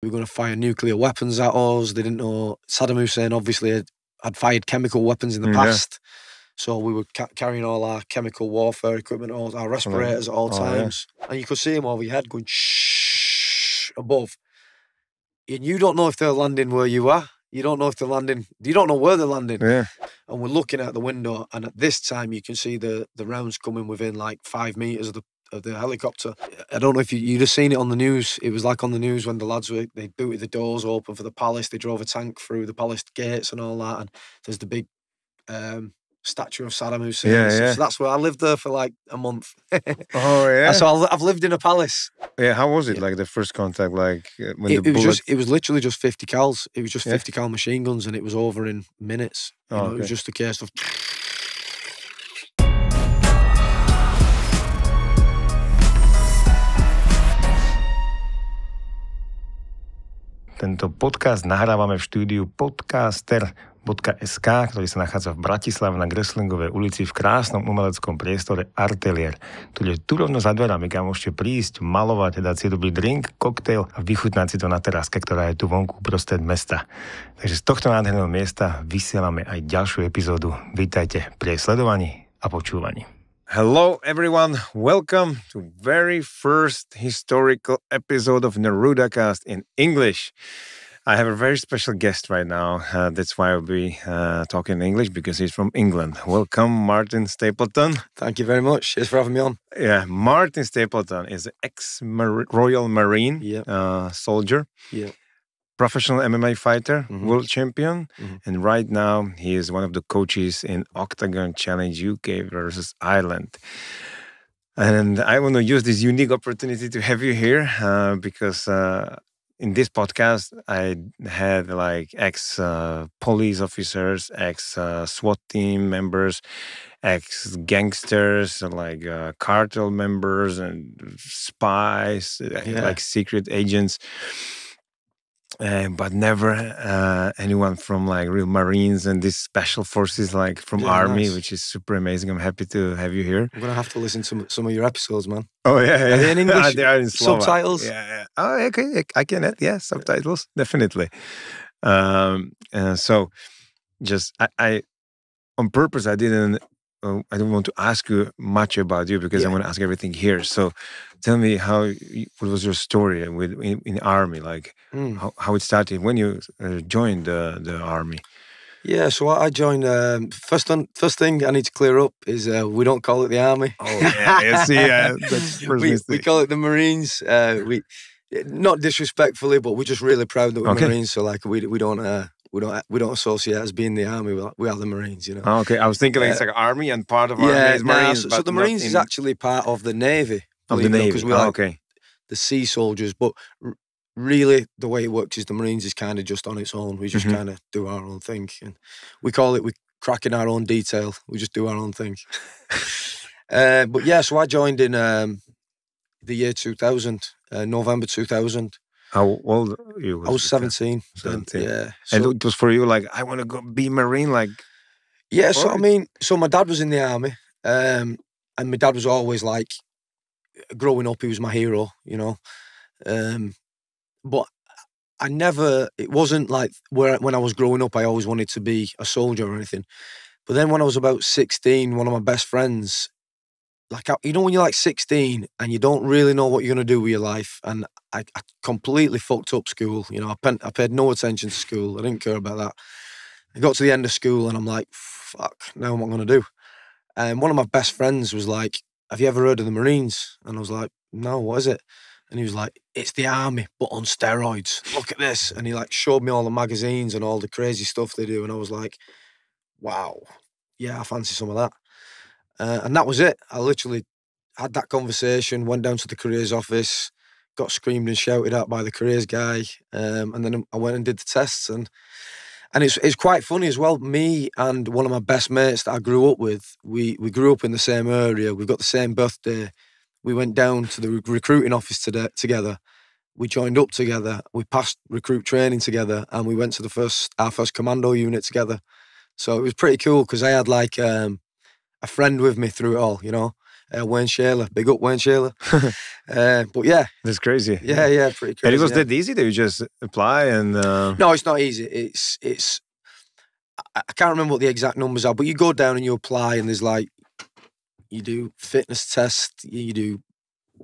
We were going to fire nuclear weapons at us. They didn't know. Saddam Hussein obviously had fired chemical weapons in the past. So we were carrying all our chemical warfare equipment, all our respirators at all times. Yeah. And you could see them over your head going shh above. And you don't know if they're landing where you are. You don't know if they're landing. You don't know where they're landing. Yeah. And we're looking out the window, and at this time you can see the rounds coming within like 5 meters of the helicopter. I don't know if you'd have seen it on the news. It was like on the news when the lads they booted the doors open for the palace. They drove a tank through the palace gates and all that. And there's the big statue of Saddam Hussein. Yeah. So that's where I lived there for like a month. Oh yeah. So I've lived in a palace. Yeah. How was it? Like the first contact? Like when it was literally just 50 cals. It was just 50 cal machine guns, and it was over in minutes. It was just a case of. Tento podcast nahrávame v štúdiu podcaster.sk, ktorý sa nachádza v Bratislave na Greslingovej ulici v krásnom umeleckom priestore Artelier, ktorý je tu rovno za dverami, kam môžete prísť, malovať, dať si dobrý drink, koktejl a vychutnať si to na teraske, ktorá je tu vonku prostred mesta. Takže z tohto nádherného miesta vysielame aj ďalšiu epizódu. Vítajte pri sledovaní a počúvaní. Hello everyone, welcome to very first historical episode of Nerudacast in English. I have a very special guest right now. That's why I'll be talking English, because he's from England. Welcome, Martin Stapleton. Thank you very much. Cheers for having me on. Yeah, Martin Stapleton is an ex-Royal Marine soldier. Yeah. Professional MMA fighter, world champion, and right now he is one of the coaches in Octagon Challenge UK versus Ireland. And I want to use this unique opportunity to have you here because in this podcast I had like ex-police officers, ex-SWAT team members, ex-gangsters, like cartel members and spies, like secret agents. But never anyone from like real Marines and these special forces, like from Army, which is super amazing. I'm happy to have you here. I'm going to have to listen to some of your episodes, man. Oh, yeah. Are they in English? They are in Slovak. Subtitles? Yeah. Oh, okay. I can add, subtitles, definitely. So just, I on purpose, I don't want to ask you much about you because I want to ask everything here. So tell me what was your story in Army, like how it started, when you joined the Army? Yeah, so I joined, first thing I need to clear up is we don't call it the Army. Oh, yeah, that's first mistake. We call it the Marines. We not disrespectfully, but we're just really proud that we're Marines, so like we don't associate as being the Army. We are the Marines, you know. Oh, okay, I was thinking like it's like Army and part of Army is Marines. So the Marines is actually part of the Navy. Of the Navy, because we're like the sea soldiers. But really, the way it works is the Marines is kind of just on its own. We just kind of do our own thing, and we crack in our old detail. We just do our own thing. But yeah, so I joined in the year 2000, November 2000. How old are you? I was 17. 17. Yeah. So, and it was for you like, I want to go be Marine, like... Yeah, so I mean, my dad was in the Army, and my dad was always like, growing up, he was my hero, you know. But it wasn't like when I was growing up, I always wanted to be a soldier or anything. But then when I was about 16, one of my best friends, like, you know, when you're like 16 and you don't really know what you're going to do with your life, and I completely fucked up school, you know, I paid no attention to school. I didn't care about that. I got to the end of school and I'm like, fuck, now what am I going to do? And one of my best friends was like, have you ever heard of the Marines? And I was like, no, what is it? And he was like, it's the Army, but on steroids. Look at this. And he like showed me all the magazines and all the crazy stuff they do. And I was like, wow, yeah, I fancy some of that. And that was it. I literally had that conversation, went down to the careers office, got screamed and shouted at by the careers guy. And then I went and did the tests. And it's quite funny as well. Me and one of my best mates that I grew up with, we grew up in the same area. We've got the same birthday. We went down to the recruiting office together. We joined up together. We passed recruit training together, and we went to our first commando unit together. So it was pretty cool because I had like a friend with me through it all, you know. Wayne Shaler. Big up Wayne Shaler. But yeah. That's crazy. Yeah, pretty crazy. And it was that easy that you just apply and... No, it's not easy. It's. I can't remember what the exact numbers are, but you go down and you apply and there's like, you do fitness tests, you do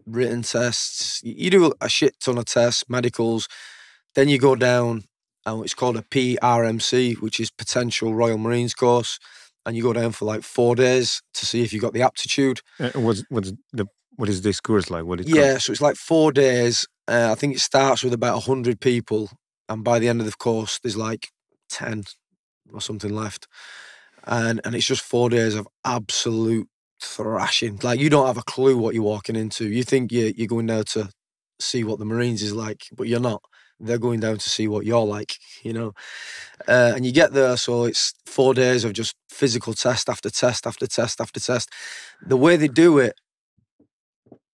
written tests, you do a shit ton of tests, medicals. Then you go down, and it's called a PRMC, which is Potential Royal Marines Course. And you go down for like 4 days to see if you got the aptitude. What is this course like? So it's like 4 days. I think it starts with about 100 people. And by the end of the course, there's like 10 or something left. And it's just 4 days of absolute thrashing. Like, you don't have a clue what you're walking into. You think you're going there to see what the Marines is like, but you're not. They're going down to see what you're like, you know. And you get there, so it's 4 days of just physical test after test after test after test. The way they do it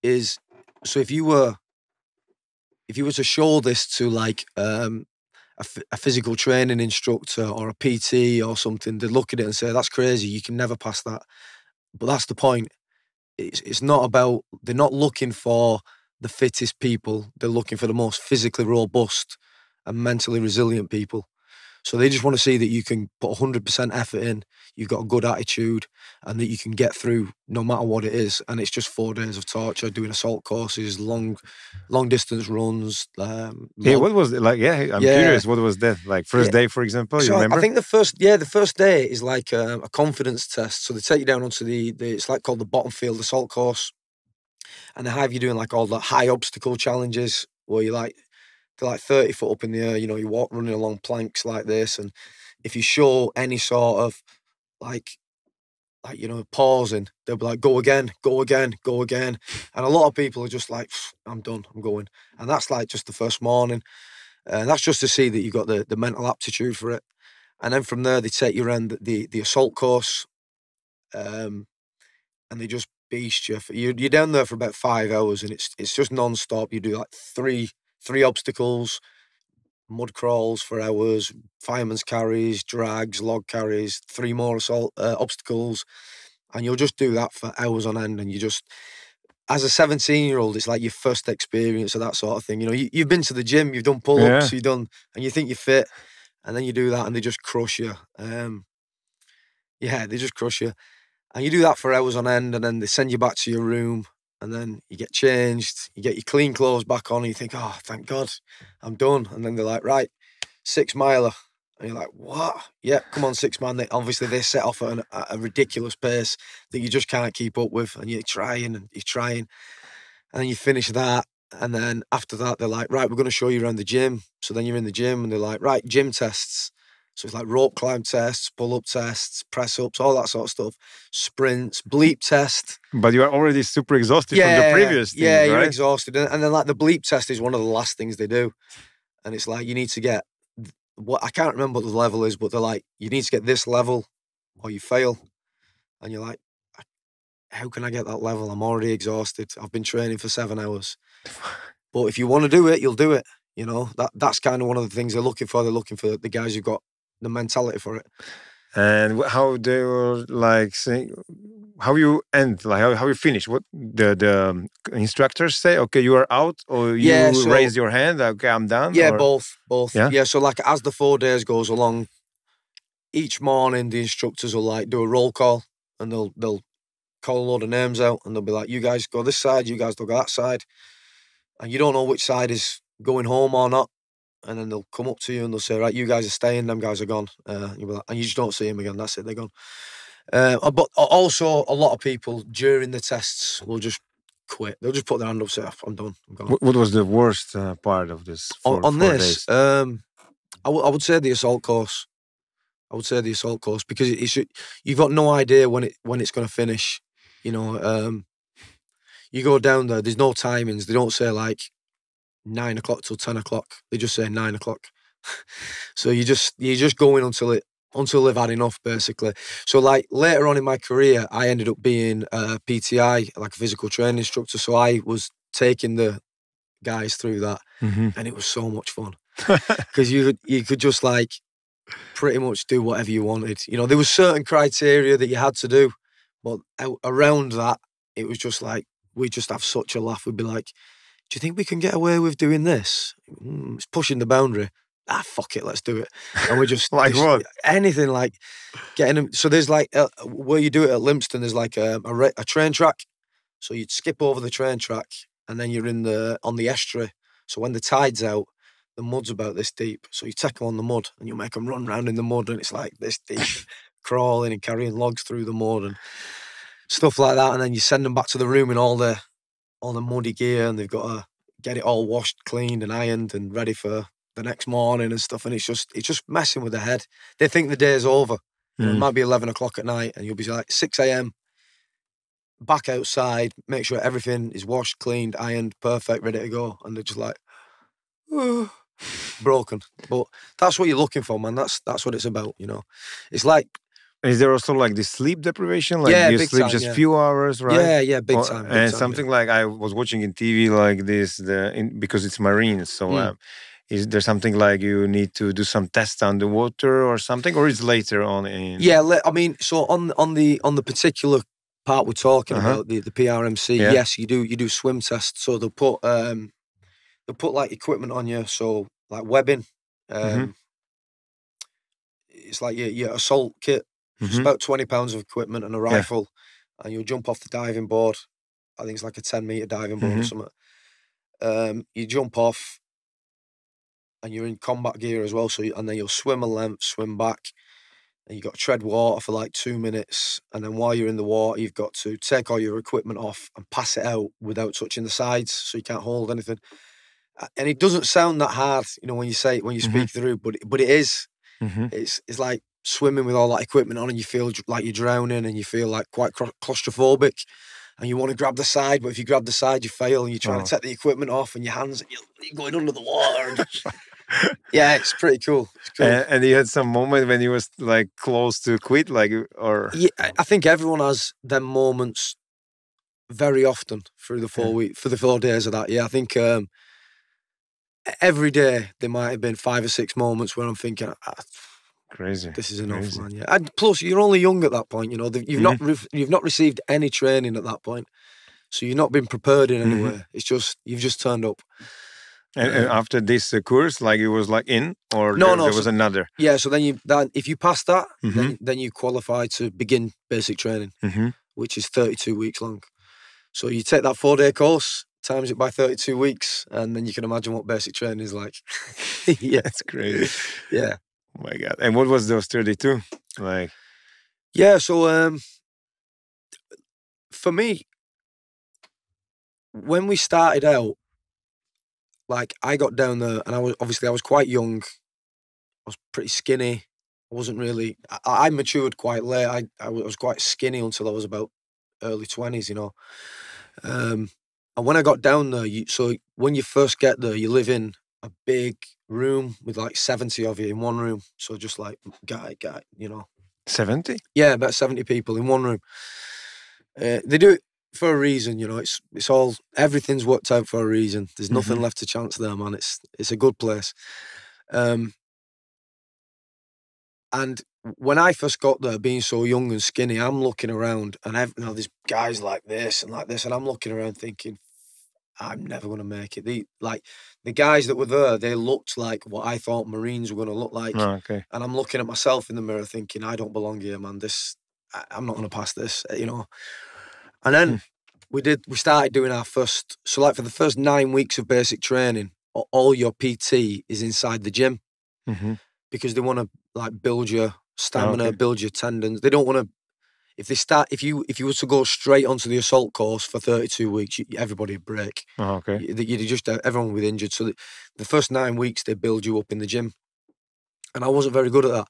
is, so if you were to show this to like a physical training instructor or a PT or something, they'd look at it and say, that's crazy, you can never pass that. But that's the point. It's not about, they're not looking for the fittest people. They're looking for the most physically robust and mentally resilient people. So they just want to see that you can put 100% effort in, you've got a good attitude, and that you can get through no matter what it is. And it's just 4 days of torture, doing assault courses, long distance runs. What was it like? I'm curious. What was that like? First day, for example, you remember? I think the first day is like a confidence test. So they take you down onto it's like called the bottom field assault course. And they have you doing like all the high obstacle challenges where they're like 30 foot up in the air, you know, you walk running along planks like this. And if you show any sort of like, you know, pausing, they'll be like, go again, go again, go again. And a lot of people are just like, I'm done, I'm going. And that's like just the first morning. And that's just to see that you've got the mental aptitude for it. And then from there, they take you around the assault course. And they just beast you. You're down there for about 5 hours, and it's just non-stop. You do like three obstacles, mud crawls for hours, fireman's carries, drags, log carries, 3 more assault obstacles, and you'll just do that for hours on end. And you just, as a 17-year-old, it's like your first experience of that sort of thing. You know, you've been to the gym, you've done pull-ups, you've done, and you think you're fit, and then you do that, and they just crush you. They just crush you. And you do that for hours on end, and then they send you back to your room, and then you get changed, you get your clean clothes back on, and you think, oh, thank God, I'm done. And then they're like, right, 6 miler. And you're like, what? Yeah, come on, 6 mile. Obviously, they set off at a ridiculous pace that you just can't keep up with, and you're trying, and then you finish that. And then after that, they're like, right, we're going to show you around the gym. So then you're in the gym, and they're like, right, gym tests. So it's like rope climb tests, pull-up tests, press-ups, all that sort of stuff. Sprints, bleep test. But you are already super exhausted from the previous thing, right? You're exhausted. And then like the bleep test is one of the last things they do. And it's like, you need to get, I can't remember what the level is, but they're like, you need to get this level or you fail. And you're like, how can I get that level? I'm already exhausted. I've been training for 7 hours. But if you want to do it, you'll do it. You know, that's kind of one of the things they're looking for. They're looking for the guys who've got the mentality for it. And how they were like saying, how you end, like how you finish? What the instructors say? Okay, you are out, or you raise your hand. Okay, I'm done. Yeah, or? both. Yeah. So like as the 4 days goes along, each morning the instructors will like do a roll call, and they'll call a load of names out, and they'll be like, you guys go this side, you guys go that side, and you don't know which side is going home or not. And then they'll come up to you and they'll say, right, you guys are staying, them guys are gone. You'll be like, and you just don't see them again. That's it, they're gone. But also, a lot of people during the tests will just quit. They'll just put their hand up and say, I'm done, I'm gone. What was the worst part of this? On this, I would say the assault course. Because you've got no idea when it's going to finish. You know, you go down there, there's no timings. They don't say like 9 o'clock till 10 o'clock. They just say 9 o'clock. So you're just going until they've had enough, basically. So like later on in my career, I ended up being a PTI, like a physical training instructor. So I was taking the guys through that, and it was so much fun because you could just like pretty much do whatever you wanted. You know, there was certain criteria that you had to do, but around that, it was just like, we'd just have such a laugh. We'd be like, do you think we can get away with doing this? It's pushing the boundary. Fuck it, let's do it. And we just like just, what? Anything, like getting them. So there's like where you do it at Lympstone, there's like a train track. So you'd skip over the train track, and then you're on the estuary. So when the tide's out, the mud's about this deep. So you take them on the mud, and you make them run around in the mud, and it's like this deep, crawling and carrying logs through the mud and stuff like that. And then you send them back to the room in all the muddy gear, and they've got to get it all washed, cleaned and ironed and ready for the next morning and stuff. And it's just messing with their head. They think the day's over. You know, it might be 11 o'clock at night, and you'll be like 6 a.m. back outside, make sure everything is washed, cleaned, ironed, perfect, ready to go. And they're just like, oh, broken. But that's what you're looking for, man. That's what it's about, you know. It's like, is there also like the sleep deprivation? Like you sleep time, just few hours, right? Yeah, big time. And something like I was watching in TV like this, because it's Marines. So is there something like you need to do some tests underwater or something, or is later on in? Yeah, I mean, so on the particular part we're talking about, the PRMC, yes, you do swim tests. So they'll put like equipment on you, so like webbing. It's like your assault kit. It's about 20 pounds of equipment and a rifle, and you'll jump off the diving board. I think it's like a 10-meter diving board or something. You jump off, and you're in combat gear as well. And then you'll swim a length, swim back, and you got to tread water for like 2 minutes. And then while you're in the water, you've got to take all your equipment off and pass it out without touching the sides, so you can't hold anything. And it doesn't sound that hard, you know, when you speak through, but it is. It's like swimming with all that equipment on, and you feel like you're drowning, and you feel like quite claustrophobic, and you want to grab the side, but if you grab the side, you fail, and you're trying to take the equipment off, and your hands, you're going under the water. Yeah, it's pretty cool. It's cool. And you had some moment when you was like close to quit, like, or yeah, I think everyone has them moments very often through the 4 week for the 4 days of that. Yeah, I think every day there might have been 5 or 6 moments where I'm thinking, crazy, this is enough, man. Yeah, and plus you're only young at that point. You know, you've not received any training at that point, so you've not been prepared in any way. It's just you've just turned up. And after this course, like it was like in, or there was another. Yeah, so then if you pass that, then you qualify to begin basic training, which is 32 weeks long. So you take that 4-day course, times it by 32 weeks, and then you can imagine what basic training is like. Yeah, it's crazy. Yeah. Oh my God. And what was those 32 like? Yeah, so for me, when we started out, like I got down there, and I was quite young. I was pretty skinny. I wasn't really. I matured quite late. I was quite skinny until I was about early 20s, you know. And when I got down there, so when you first get there, you live in a big room with like 70 of you in one room. So just like guy, you know. 70? Yeah, about 70 people in one room. They do it for a reason, you know. It's all, everything's worked out for a reason. There's nothing left to chance there, man. It's a good place. And when I first got there, being so young and skinny, I'm looking around, and there's guys like this, and I'm looking around thinking, I'm never going to make it. The guys that were there, they looked like what I thought Marines were going to look like. Oh, okay. And I'm looking at myself in the mirror thinking, I don't belong here, man. I'm not going to pass this, you know. And then we started doing our first, so like for the first 9 weeks of basic training, all your PT is inside the gym, because they want to like build your stamina, build your tendons. They don't want to, if you were to go straight onto the assault course for 32 weeks, everybody would break. Oh, okay. Everyone would be injured. So the first 9 weeks, they build you up in the gym. And I wasn't very good at that.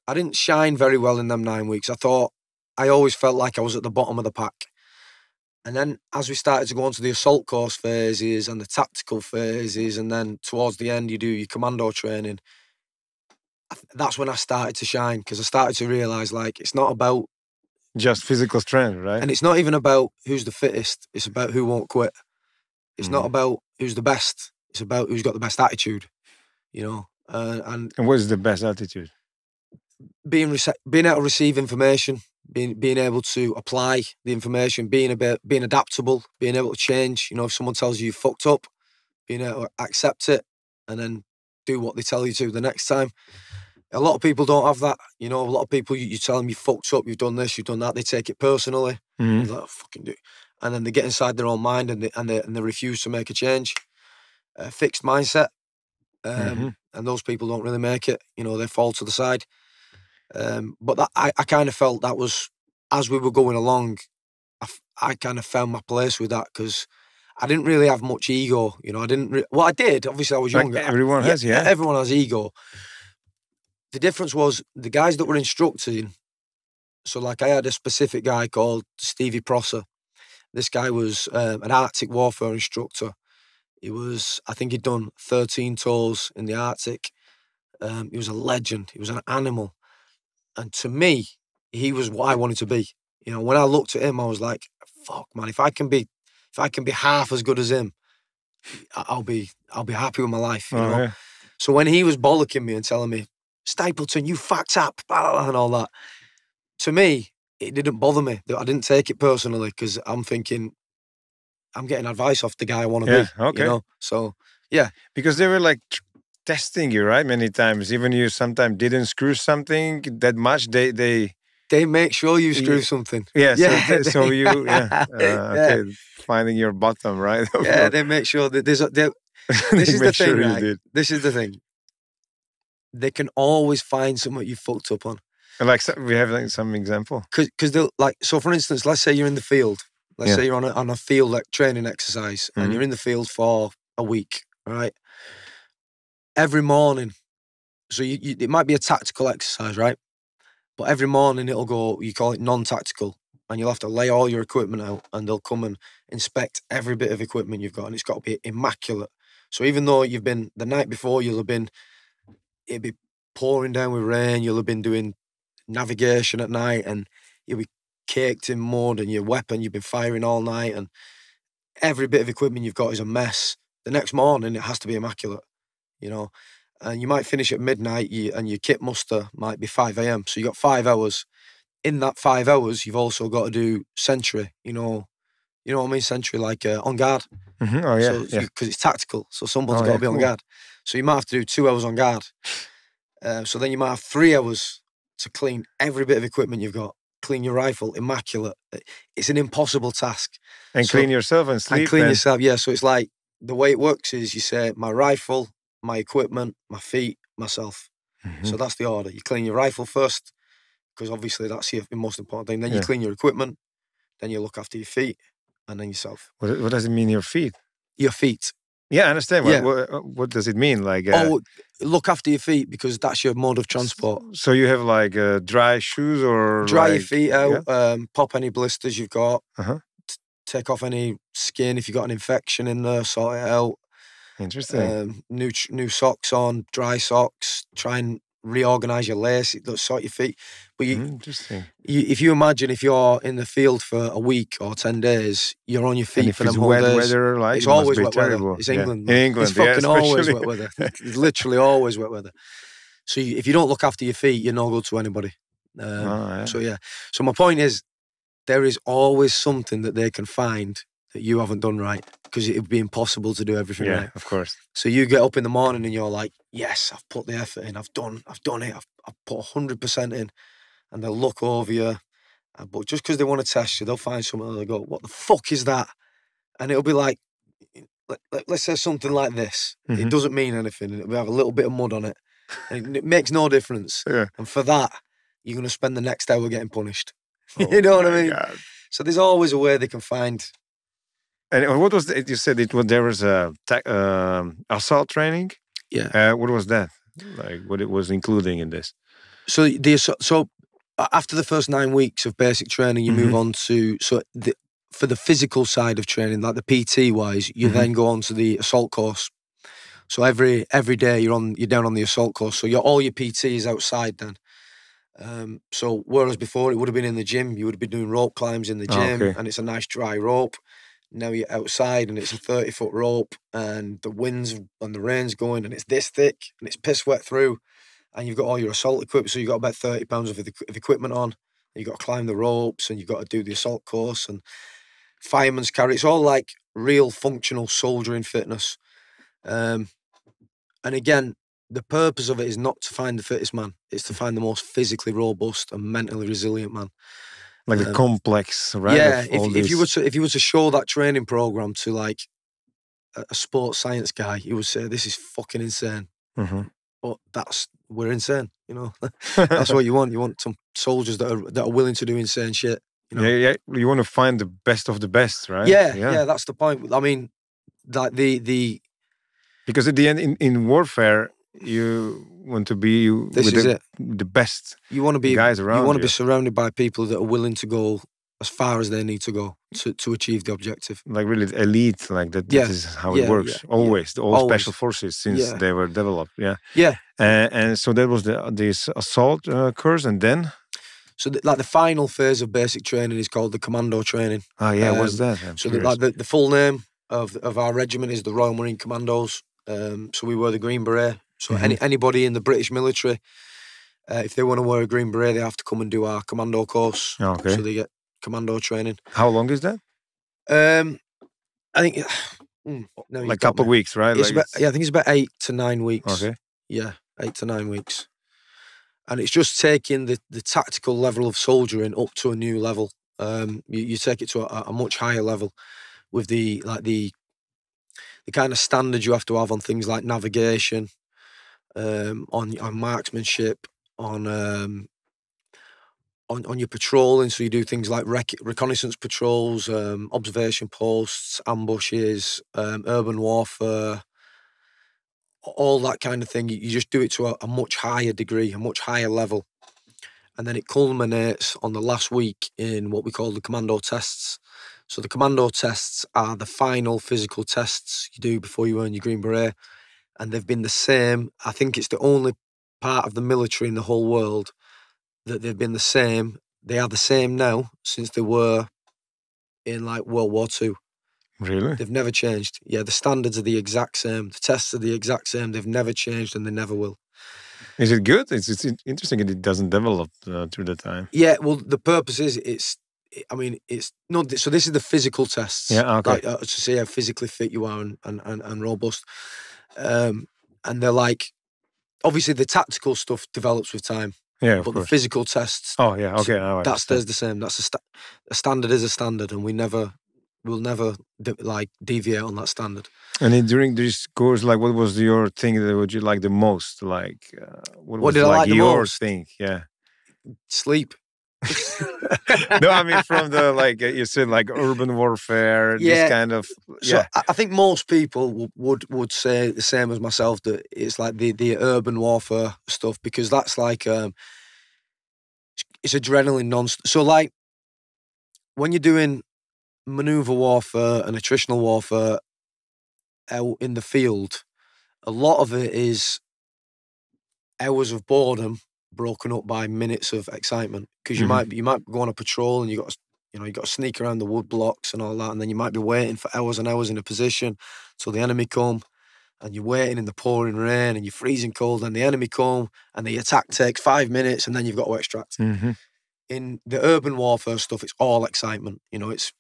I didn't shine very well in them 9 weeks. I always felt like I was at the bottom of the pack. And then as we started to go on to the assault course phases and the tactical phases, and then towards the end you do your commando training, that's when I started to shine, because I started to realise like it's not about just physical strength, right? And it's not even about who's the fittest, it's about who won't quit. It's not about who's the best, it's about who's got the best attitude, you know. And what is the best attitude? Being able to receive information, being able to apply the information, being adaptable, being able to change. You know, if someone tells you fucked up, being able to accept it and then do what they tell you to the next time. A lot of people don't have that. You know, a lot of people, you tell them you fucked up, you've done this, you've done that, they take it personally. They're like, oh, fucking do. And then they get inside their own mind and they refuse to make a change. Fixed mindset. And those people don't really make it. You know, they fall to the side. But that, I kind of felt that was, as we were going along, I kind of found my place with that because I didn't really have much ego. You know, I did. Obviously, I was younger. Everyone has, yeah. Everyone has ego. The difference was the guys that were instructing. So, like, I had a specific guy called Stevie Prosser. This guy was an Arctic warfare instructor. I think he'd done 13 tours in the Arctic. He was a legend. He was an animal. And to me, he was what I wanted to be. You know, when I looked at him, I was like, fuck, man, if I can be half as good as him, I'll be happy with my life, you know? Yeah. So when he was bollocking me and telling me, Stapleton, you fucked up, blah, blah, and all that, to me, it didn't bother me. I didn't take it personally because I'm thinking, I'm getting advice off the guy I want to be. Okay. You know? So, yeah. Because they were like testing you, right? Many times. Even you sometimes didn't screw something that much, they make sure you screw something. Yeah, so you, okay, finding your bottom, right? Yeah, they make sure that this is the thing, right? This is the thing. They can always find something you fucked up on. And like, we have like some example? Because they'll, like, so for instance, let's say you're in the field. Let's say you're on a field like training exercise and you're in the field for a week, right? Every morning, so it might be a tactical exercise, right? But every morning it'll go, you call it non-tactical, and you'll have to lay all your equipment out and they'll come and inspect every bit of equipment you've got and it's got to be immaculate. So even though you've been, the night before it'll be pouring down with rain, you'll have been doing navigation at night and you'll be caked in mud and your weapon, you've been firing all night and every bit of equipment you've got is a mess. The next morning it has to be immaculate, you know. And you might finish at midnight and your kit muster might be 5 a.m. So you got 5 hours. In that 5 hours, you've also got to do sentry, you know what I mean? Sentry, like on guard. Oh, yeah. Because it's tactical. So someone's got to be on guard. So you might have to do 2 hours on guard. So then you might have 3 hours to clean every bit of equipment you've got. Clean your rifle, immaculate. It's an impossible task. And clean yourself and sleep. And clean yourself, yeah. So it's like, the way it works is you say, my rifle, my equipment, my feet, myself. So that's the order. You clean your rifle first, because obviously that's the most important thing. Then you clean your equipment, then you look after your feet, and then yourself. What does it mean, your feet? Your feet. Yeah, I understand. What does it mean? Like, look after your feet, because that's your mode of transport. So you have like dry shoes or dry your feet out, pop any blisters you've got, take off any skin if you've got an infection in there, sort it out. Interesting. New socks on, dry socks. Try and reorganize your lace. Sort your feet. But interesting. If you imagine if you're in the field for a week or 10 days, you're on your feet for them whole days. Weather, like, it's always wet weather. It's England. In England, it's fucking always wet weather. It's literally always wet weather. So if you don't look after your feet, you're no good to anybody. So my point is, there is always something that they can find that you haven't done right, because it would be impossible to do everything right. Of course. So you get up in the morning and you're like, yes, I've put the effort in, I've done it, I've put 100% in, and they'll look over you, but just because they want to test you, they'll find something and they'll go, what the fuck is that? And it'll be like, let's say something like this. It doesn't mean anything, and it'll have a little bit of mud on it, and it makes no difference. And for that, you're going to spend the next hour getting punished. You know what I mean? God. So there's always a way they can find. And what was you said there was a assault training? Yeah. What was that? Like, what it was including in this? So after the first 9 weeks of basic training, you move on to for the physical side of training, like the PT wise, you then go on to the assault course. So every day you're down on the assault course. So all your PT is outside then. So whereas before it would have been in the gym, you would have been doing rope climbs in the gym, and it's a nice dry rope. Now you're outside and it's a 30-foot rope, and the winds and the rain's going, and it's this thick and it's piss wet through, and you've got all your assault equipment. So you've got about 30 pounds of equipment on. you've got to climb the ropes, and you've got to do the assault course and fireman's carry. It's all like real functional soldiering fitness. And again, the purpose of it is not to find the fittest man. It's to find the most physically robust and mentally resilient man. Like the complex, right? Yeah, if you were to show that training program to like a sports science guy, he would say, "This is fucking insane." Mm-hmm. But we're insane, you know. That's what you want. You want some soldiers that are willing to do insane shit. You know? Yeah. You want to find the best of the best, right? Yeah. That's the point. I mean, like because at the end, in warfare, you want to be the best. You want to be guys around. You want to be surrounded by people that are willing to go as far as they need to go to achieve the objective. Like really elite, like that. That is how it works. Always, all special forces since they were developed. Yeah. And so that was this assault course, and then. So the final phase of basic training is called the commando training. Oh yeah, what's that? The full name of our regiment is the Royal Marine Commandos. So we wear the green beret. So anybody in the British military, if they want to wear a green beret, they have to come and do our commando course. Okay. So they get commando training. How long is that? I think like a couple of weeks, right? I think it's about 8 to 9 weeks. Okay. Yeah, 8 to 9 weeks. And it's just taking the tactical level of soldiering up to a new level. You take it to a much higher level with the kind of standards you have to have on things like navigation, on marksmanship, on your patrolling. So you do things like reconnaissance patrols, observation posts, ambushes, urban warfare, all that kind of thing. You just do it to a much higher degree, a much higher level. And then it culminates on the last week in what we call the commando tests. So the commando tests are the final physical tests you do before you earn your Green Beret. And they've been the same. I think it's the only part of the military in the whole world that they've been the same. They are the same now since they were in like World War II. Really? They've never changed. Yeah, the standards are the exact same. The tests are the exact same. They've never changed and they never will. Is it good? It's interesting that it doesn't develop through the time. Yeah, well, the purpose is it's not. So this is the physical tests. Yeah, okay. Like, to see how physically fit you are and robust. And they're like, obviously the tactical stuff develops with time. Yeah, but the physical tests. Oh yeah, okay. That stays the same. That's a standard is a standard, and we'll never deviate on that standard. And then during this course, like, what was your thing that would you like the most? Like, what did I like your thing? Yeah, sleep. No, I mean from the you said like urban warfare. Yeah. This kind of. So I think most people would say the same as myself, that it's like the urban warfare stuff, because that's like it's adrenaline non-stop. So like when you're doing maneuver warfare and attritional warfare out in the field, a lot of it is hours of boredom broken up by minutes of excitement, because you might go on a patrol and you got to sneak around the wood blocks and all that, and then you might be waiting for hours and hours in a position till the enemy come, and you're waiting in the pouring rain and you're freezing cold, and the enemy come and the attack takes 5 minutes and then you've got to extract. Mm-hmm. In the urban warfare stuff, it's all excitement. You know, it's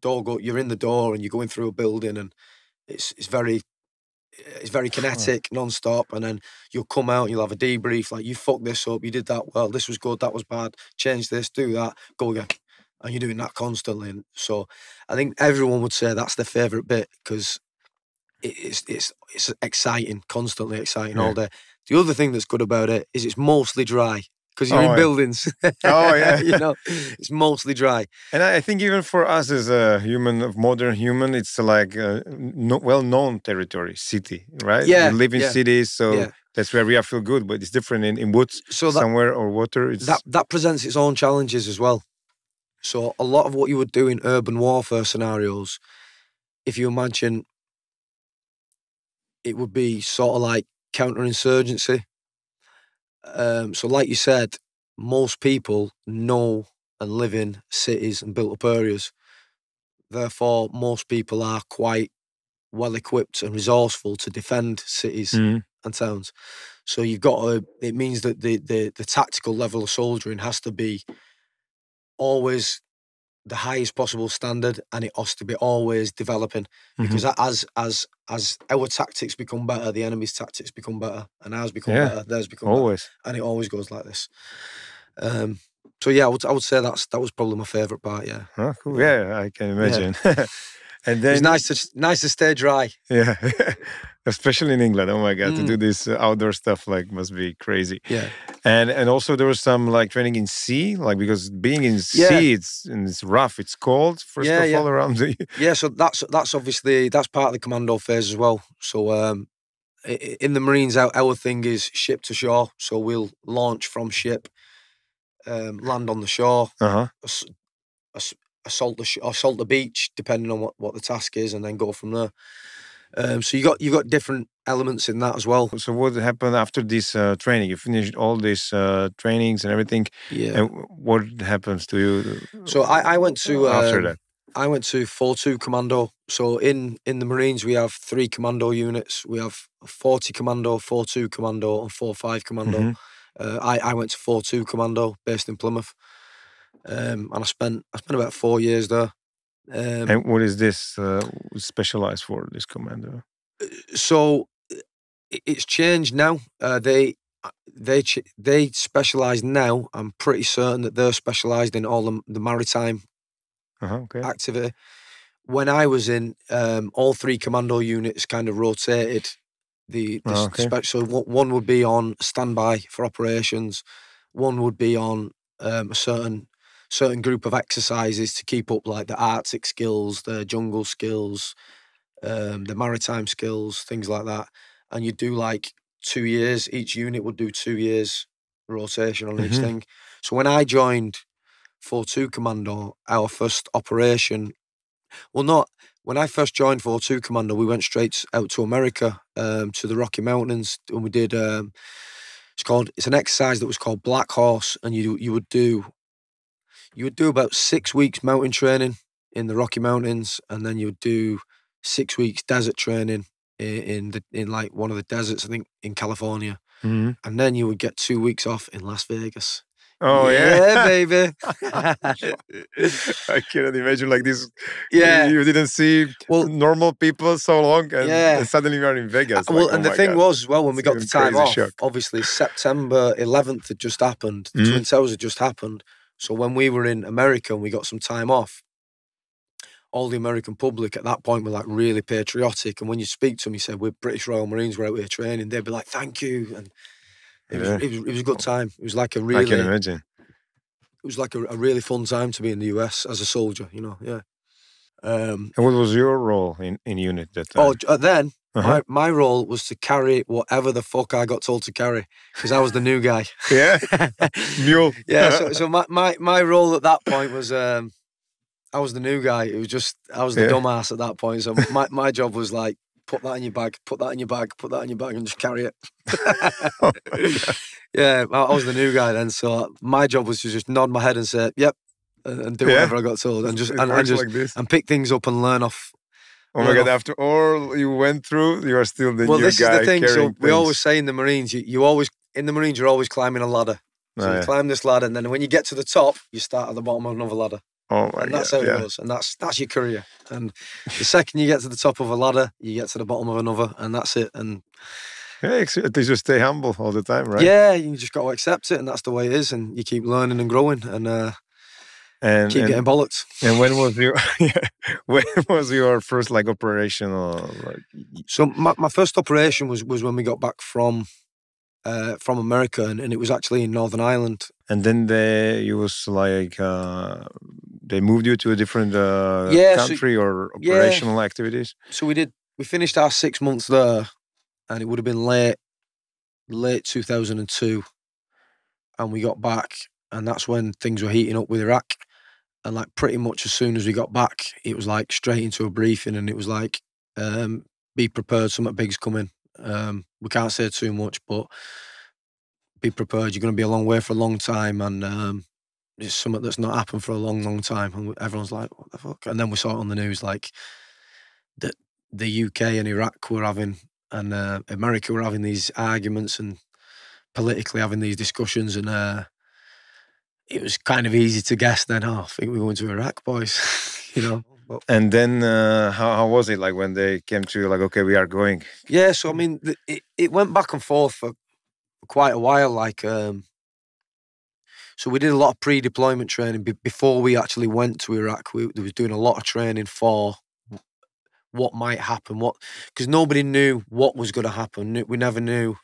you're in the door and you're going through a building, and it's very kinetic, non-stop, and then you'll come out and you'll have a debrief, like, you fucked this up, you did that well, this was good, that was bad, change this, do that, go again. And you're doing that constantly. And so I think everyone would say that's their favourite bit, because it's exciting, constantly exciting all day. The other thing that's good about it is it's mostly dry, because you're in buildings. Oh, yeah. You know, it's mostly dry. And I think even for us as a modern human, it's like well-known territory, city, right? Yeah. We live in cities, so that's where we feel good, but it's different in woods somewhere or water. That presents its own challenges as well. So a lot of what you would do in urban warfare scenarios, if you imagine, it would be sort of like counterinsurgency. So like you said, most people know and live in cities and built up areas. Therefore, most people are quite well equipped and resourceful to defend cities and towns. So it means that the tactical level of soldiering has to be always the highest possible standard, and it has to be always developing, because as our tactics become better, the enemy's tactics become better, and ours become better, theirs become better, and it always goes like this. So yeah, I would say that was probably my favourite part. Yeah. Oh, cool. Yeah, I can imagine. Yeah. And then it's nice to stay dry. Yeah, especially in England. Oh my God, to do this outdoor stuff like must be crazy. Yeah, and also there was some like training in sea, like because being in sea, it's rough, it's cold. First of all, around the So that's obviously part of the commando phase as well. So in the Marines, our thing is ship to shore. So we'll launch from ship, land on the shore. Assault the beach, depending on what the task is, and then go from there. So you got different elements in that as well. So what happened after this training? You finished all these trainings and everything. Yeah. And what happens to you? So I went to after that. I went to 4-2 Commando. So in the Marines we have 3 commando units. We have 40 Commando, 4-2 Commando, and 4-5 Commando. I went to 4-2 Commando, based in Plymouth. And I spent about 4 years there. And what is this specialized for, this commando? So it's changed now. They specialise now. I'm pretty certain that they're specialised in all the maritime activity. When I was in, all 3 commando units kind of rotated. So one would be on standby for operations. One would be on a certain group of exercises to keep up, like the Arctic skills, the jungle skills, the maritime skills, things like that. And you do like 2 years. Each unit would do 2 years rotation on each thing. So when I joined 4-2 Commando, our first operation, when I first joined 4-2 Commando, we went straight out to America, to the Rocky Mountains, and we did. It's an exercise that was called Black Horse, and you would do about 6 weeks mountain training in the Rocky Mountains, and then you would do 6 weeks desert training in like one of the deserts, I think in California, and then you would get 2 weeks off in Las Vegas. Oh yeah, baby. I cannot imagine like this. Yeah, you didn't see normal people so long, and suddenly you are in Vegas. And the thing was, when we got the time off, obviously September 11th had just happened. The Twin Towers had just happened. So when we were in America and we got some time off, all the American public at that point were like really patriotic. And when you speak to them, you say, we're British Royal Marines, we're out here training. They'd be like, thank you. And it was a good time. It was like a really... I can imagine. It was like a really fun time to be in the US as a soldier, yeah. And what was your role in unit that time? Then my role was to carry whatever the fuck I got told to carry, because I was the new guy. Yeah, mule. Yeah, so my role at that point was I was the new guy. It was just I was the dumbass at that point. So my job was like, put that in your bag, put that in your bag, put that in your bag, and just carry it. Yeah, I was the new guy then. So my job was to just nod my head and say, "Yep," and do whatever I got told, and just and pick things up and learn off. Oh my God! After all you went through, you are still the new guy. Well, this is the thing. So we things. always say in the Marines, you're always climbing a ladder. So you climb this ladder, and then when you get to the top, you start at the bottom of another ladder. Oh my God! And that's how it goes, and that's your career. And the second you get to the top of a ladder, you get to the bottom of another, and that's it. And at least you stay humble all the time, right? Yeah, you just got to accept it, and that's the way it is. And you keep learning and growing, and keep getting bollocked. And when was your first like operational? So my first operation was when we got back from America, and it was actually in Northern Ireland. And then you was like they moved you to a different country or operational activities. So we finished our 6 months there, and it would have been late 2002, and we got back, and that's when things were heating up with Iraq. And like pretty much as soon as we got back, it was like straight into a briefing, and it was like, be prepared, something big's coming. We can't say too much, but be prepared. You're going to be a long way for a long time, and it's something that's not happened for a long, long time. And everyone's like, what the fuck? And then we saw it on the news, like that the UK and Iraq were having, and America were having these arguments and politically having these discussions, and it was kind of easy to guess then, I think we're going to Iraq, boys, you know. But, and then how was it like when they came to you, like, okay, we are going? Yeah, so I mean, it went back and forth for quite a while. Like, so we did a lot of pre-deployment training before we actually went to Iraq. We was doing a lot of training for what might happen, because nobody knew what was going to happen. We never knew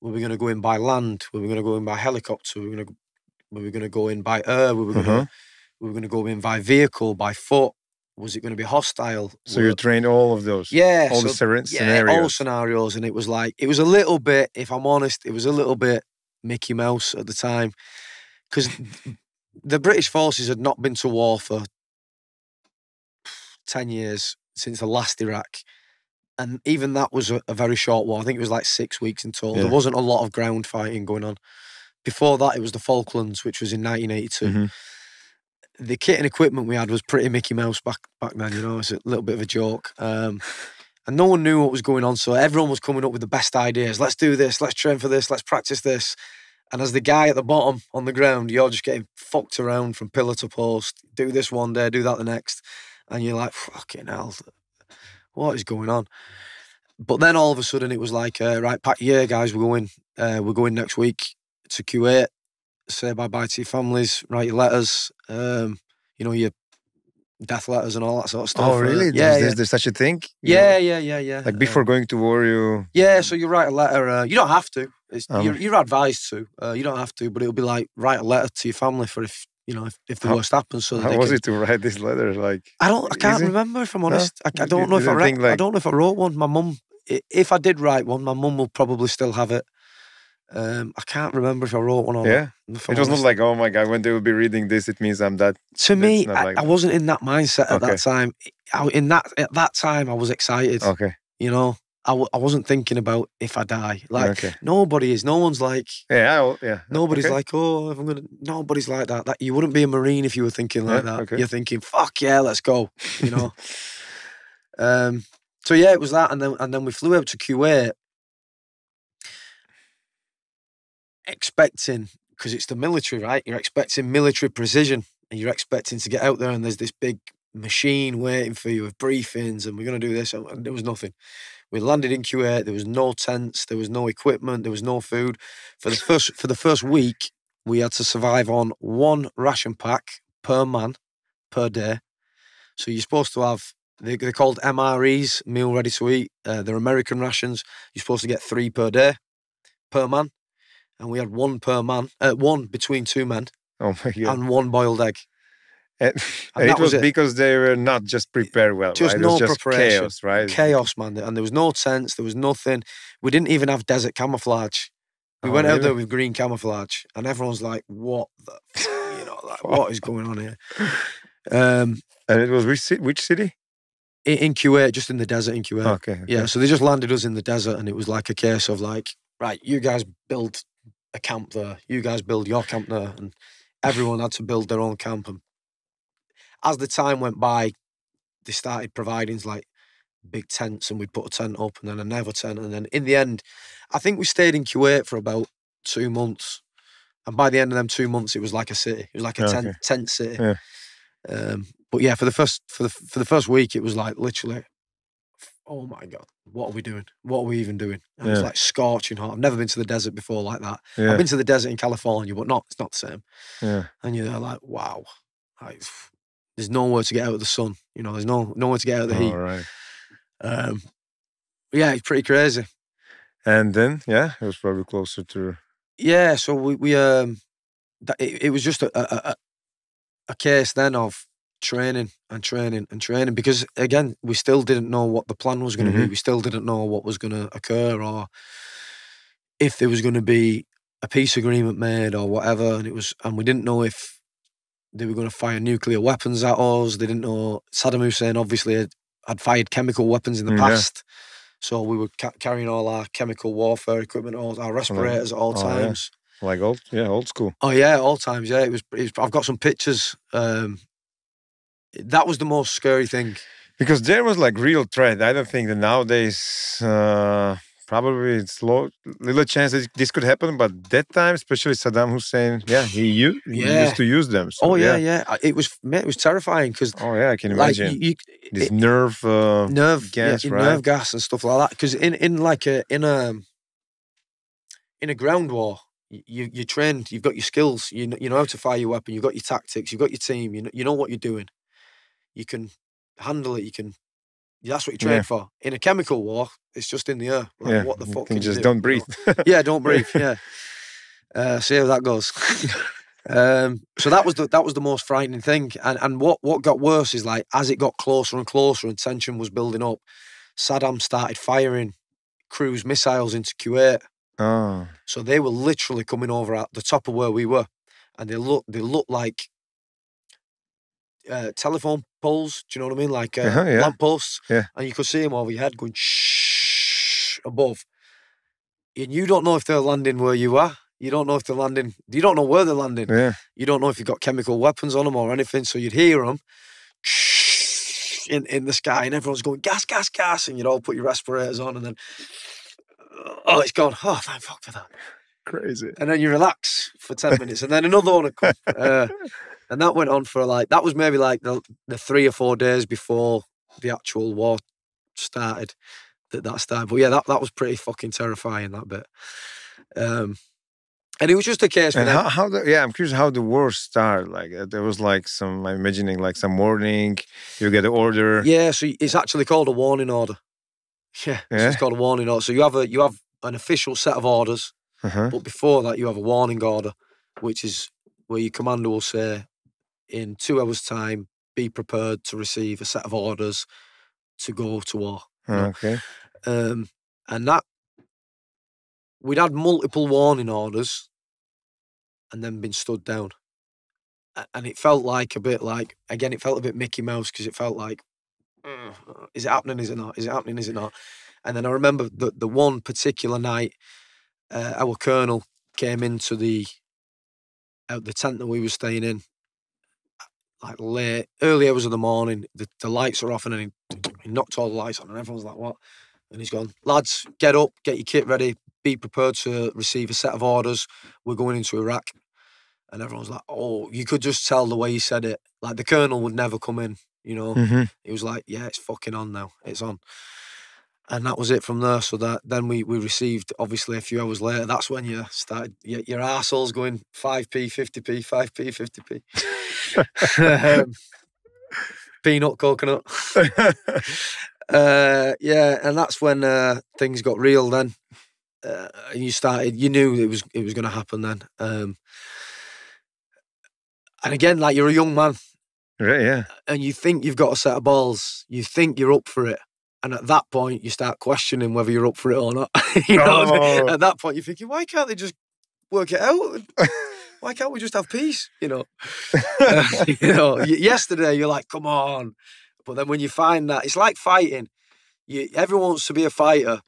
we were going to go in by land, we were going to go in by helicopter, we were going to go in by air, we were going to go in by vehicle, by foot. Was it going to be hostile? So you trained all of those? Yeah. All the scenarios? All scenarios. And it was like, it was a little bit, if I'm honest, it was a little bit Mickey Mouse at the time. Because the British forces had not been to war for 10 years since the last Iraq. And even that was a very short war. I think it was like 6 weeks in total. Yeah. There wasn't a lot of ground fighting going on. Before that, it was the Falklands, which was in 1982. The kit and equipment we had was pretty Mickey Mouse back then, you know. It's a little bit of a joke. And no one knew what was going on, so everyone was coming up with the best ideas. Let's do this, let's train for this, let's practice this. And as the guy at the bottom on the ground, you're just getting fucked around from pillar to post. Do this one day, do that the next. And you're like, fucking hell, what is going on? But then all of a sudden it was like, right, pack your gear, guys, we're going next week to Kuwait. Say bye-bye to your families, write your letters, you know, your death letters and all that sort of stuff. Oh, really? Yeah, there's such a thing? Yeah. Like before going to war, you... Yeah, so you write a letter. You don't have to. You're advised to. You don't have to, but it'll be like, write a letter to your family for if the worst happens. So how was it to write this letter? Like, I can't remember, if I'm honest. I don't know if I don't know if I wrote one. My mum, if I did write one, my mum will probably still have it. I can't remember if I wrote one or not. It was not like, oh my God, when they will be reading this, it means I'm that. To me, I wasn't in that mindset at that time. At that time, I was excited. Okay. You know, I wasn't thinking about if I die. Like, nobody is. No one's like, nobody's like, oh, if I'm going to, nobody's like that. You wouldn't be a Marine if you were thinking like that. Okay. You're thinking, fuck yeah, let's go, you know. So yeah, it was that. And then we flew out to Kuwait, expecting, because it's the military, right? You're expecting military precision, and you're expecting to get out there and there's this big machine waiting for you with briefings, and we're going to do this, and there was nothing. We landed in Kuwait. There was no tents, there was no equipment, there was no food. For the first week, we had to survive on one ration pack per man per day. So you're supposed to have, they're called MREs, meal ready to eat. They're American rations. You're supposed to get 3 per day per man. And we had 1 per man, 1 between 2 men. Oh my God. And 1 boiled egg. And it was because they were not just prepared well, just right? No it was just preparation. Chaos, right? Chaos, man. And there was no tents, there was nothing. We didn't even have desert camouflage. We went out there with green camouflage, and everyone's like, what the, what is going on here? And it was which city? In Kuwait, just in the desert in Kuwait. Okay. Yeah, so they just landed us in the desert, and it was like a case of like, right, you guys build a camp there, you guys build your camp there, and everyone had to build their own camp. And as the time went by, they started providing like big tents, and we'd put a tent up and then another tent, and then in the end, I think we stayed in Kuwait for about 2 months, and by the end of them 2 months, it was like a city. It was like a tent city. Yeah. But yeah, for the first week, it was like literally, oh my God, what are we doing? What are we even doing? And it's like scorching hot. I've never been to the desert before like that. Yeah. I've been to the desert in California, but it's not the same. Yeah. And you're like, wow, like, there's nowhere to get out of the sun. You know, there's nowhere to get out of the heat. Right. Yeah, it's pretty crazy. And then, it was probably closer to. Yeah, so it was just a case then of training because again, we still didn't know what the plan was going to be. We still didn't know what was going to occur, or if there was going to be a peace agreement made or whatever. And we didn't know if they were going to fire nuclear weapons at us. They didn't know. Saddam Hussein obviously had fired chemical weapons in the past. So we were carrying all our chemical warfare equipment, all our respirators at all times. Yeah. Like old school. Oh yeah, all times. Yeah, it was. I've got some pictures. That was the most scary thing. Because there was like real threat. I don't think that nowadays probably it's little chance that this could happen, but that time, especially Saddam Hussein, he used to use them. So, It was terrifying because I can imagine this nerve gas, right? Nerve gas and stuff like that. Because in a ground war, you're trained, you've got your skills, you know how to fire your weapon, you've got your tactics, you've got your team, you know what you're doing. You can handle it, that's what you're trained for. In a chemical war, it's just in the air. What the fuck? You just don't breathe. Don't breathe, see how that goes. So that was the most frightening thing. And what got worse is like, as it got closer and closer and tension was building up, Saddam started firing cruise missiles into Kuwait. Oh. So they were literally coming over at the top of where we were, and they looked like telephone poles. Do you know what I mean? Like lamp posts. Yeah. And you could see them over your head going shh above. And you don't know if they're landing where you are. You don't know if they're landing. You don't know where they're landing. Yeah. You don't know if you've got chemical weapons on them or anything. So you'd hear them in the sky, and everyone's going gas, gas, gas, and you'd all put your respirators on, and then it's gone. Oh, thank fuck for that. Crazy. And then you relax for 10 minutes, and then another one would come. And that went on for that was maybe like the 3 or 4 days before the actual war started. That started. But that was pretty fucking terrifying, that bit. And it was just a case. And I'm curious how the war started. Like there was like I'm imagining like some warning. You get an order. Yeah, so it's actually called a warning order. Yeah, so it's called a warning order. So you have an official set of orders, but before that you have a warning order, which is where your commander will say, in 2 hours' time, be prepared to receive a set of orders to go to war. Okay. And that we'd had multiple warning orders and then been stood down. And it felt like it felt a bit Mickey Mouse, because it felt like, is it happening, is it not? Is it happening, is it not? And then I remember the one particular night, our colonel came into the tent that we were staying in, like early hours of the morning. The lights are off, and then he knocked all the lights on, and everyone's like, what? And he's gone, lads, get up, get your kit ready, be prepared to receive a set of orders. We're going into Iraq. And everyone's like, oh, you could just tell the way he said it. Like the colonel would never come in, you know. He was like, yeah, it's fucking on now. It's on. And that was it from there. So then we received, obviously, a few hours later, that's when you started, your arsehole's going 5p, 50p, 5p, 50p. Peanut, coconut. And that's when things got real then. And you knew it was going to happen then. And again, like, you're a young man. Right, yeah. And you think you've got a set of balls. You think you're up for it. And at that point, you start questioning whether you're up for it or not. You know what I mean? At that point, you're thinking, why can't they just work it out? Why can't we just have peace? You know, yesterday, you're like, come on. But then when you find that, it's like fighting. Everyone wants to be a fighter.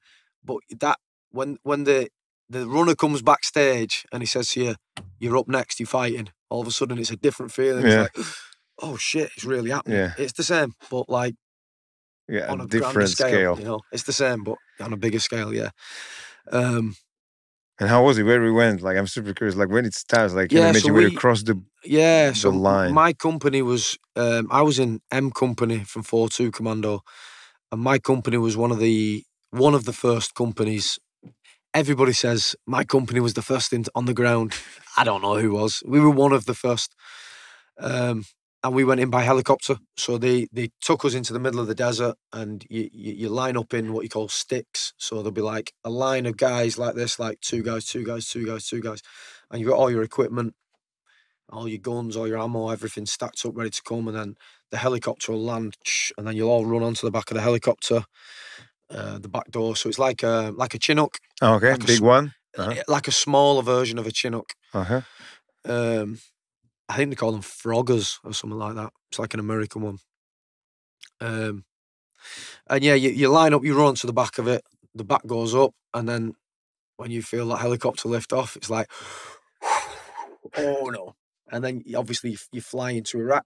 But that when the runner comes backstage and he says to you, you're up next, you're fighting, all of a sudden it's a different feeling. Yeah. It's like, oh shit, it's really happening. Yeah. It's the same, but like on a different scale. You know, it's the same, but on a bigger scale, yeah. And how was it? Where we went? Like, I'm super curious. Like, when it starts, like, can you imagine where you crossed the line? My company was, I was in M Company from 4-2 Commando, and my company was one of the first companies. Everybody says my company was the first on the ground. I don't know who was. We were one of the first. And we went in by helicopter. So they took us into the middle of the desert, and you line up in what you call sticks. So there'll be like a line of guys like this, like 2 guys, 2 guys, 2 guys, 2 guys. And you've got all your equipment, all your guns, all your ammo, everything stacked up, ready to come. And then the helicopter will land, and then you'll all run onto the back of the helicopter. The back door, so it's like a Chinook. Oh, okay, like big one. Like a smaller version of a Chinook. I think they call them Froggers or something like that. It's like an American one. And yeah, you line up, you run to the back of it. The back goes up, and then when you feel that helicopter lift off, it's like, oh no! And then obviously you fly into Iraq.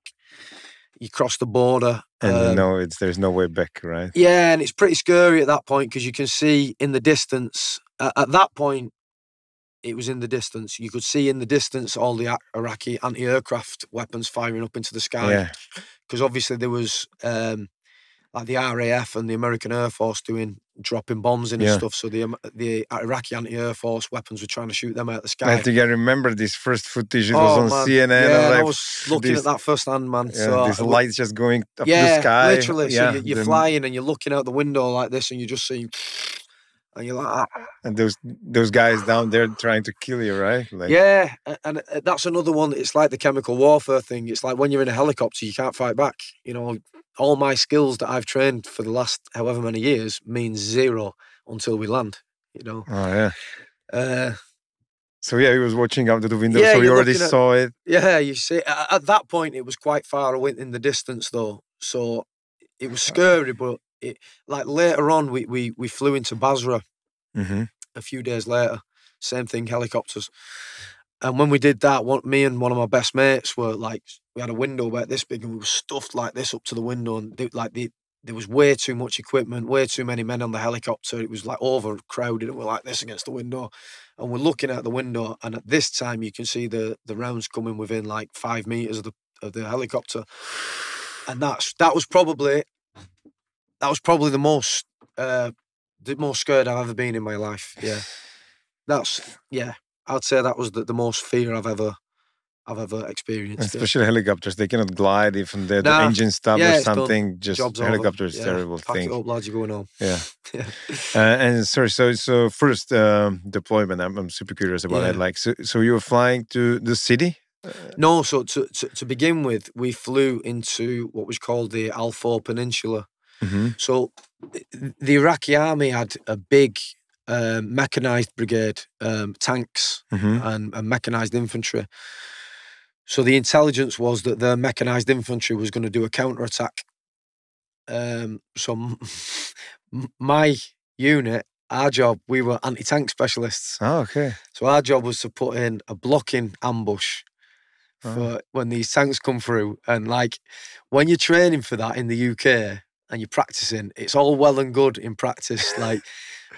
You cross the border. And there's no way back, right? Yeah, and it's pretty scary at that point because you can see in the distance, at that point, it was in the distance. You could see in the distance all the Iraqi anti-aircraft weapons firing up into the sky. Because obviously there was like the RAF and the American Air Force dropping bombs in and stuff. So the Iraqi anti-air force weapons were trying to shoot them out of the sky. I think I remember this first footage. It was on CNN. Yeah, and I was looking at that firsthand, man. Yeah, so these lights just going up the sky. Literally. So you're flying and you're looking out the window like this and you're just seeing... And you're like... And those guys down there trying to kill you, right? Yeah, and that's another one. It's like the chemical warfare thing. It's like when you're in a helicopter, you can't fight back. You know, all my skills that I've trained for the last however many years means zero until we land, you know. Oh, yeah. So, he was watching out the window, so he already saw it. Yeah, you see. At that point, it was quite far away in the distance, though. So, it was scary, but like later on, we flew into Basra a few days later. Same thing, helicopters. And when we did that, me and one of my best mates were like, we had a window about this big and we were stuffed like this up to the window. And there was way too much equipment, way too many men on the helicopter. It was like overcrowded and we're like this against the window. And we're looking out the window and at this time you can see the rounds coming within like 5 meters of the helicopter. And that was probably the most scared I've ever been in my life. Yeah. I'd say that was the most fear I've ever experienced. Especially helicopters, they cannot glide if the engine stops or something. Just helicopters, terrible thing. Pack it up, lads, you're going home. Yeah. And sorry, so first deployment, I'm super curious about it. Like, so you were flying to the city? No, so to begin with, we flew into what was called the Al-Faw Peninsula. So the Iraqi army had a big mechanized brigade, tanks and mechanized infantry. So the intelligence was that the mechanized infantry was going to do a counterattack. So my unit, our job, we were anti-tank specialists. Oh, okay. So our job was to put in a blocking ambush for when these tanks come through. And like when you're training for that in the UK and you're practicing, it's all well and good in practice, like.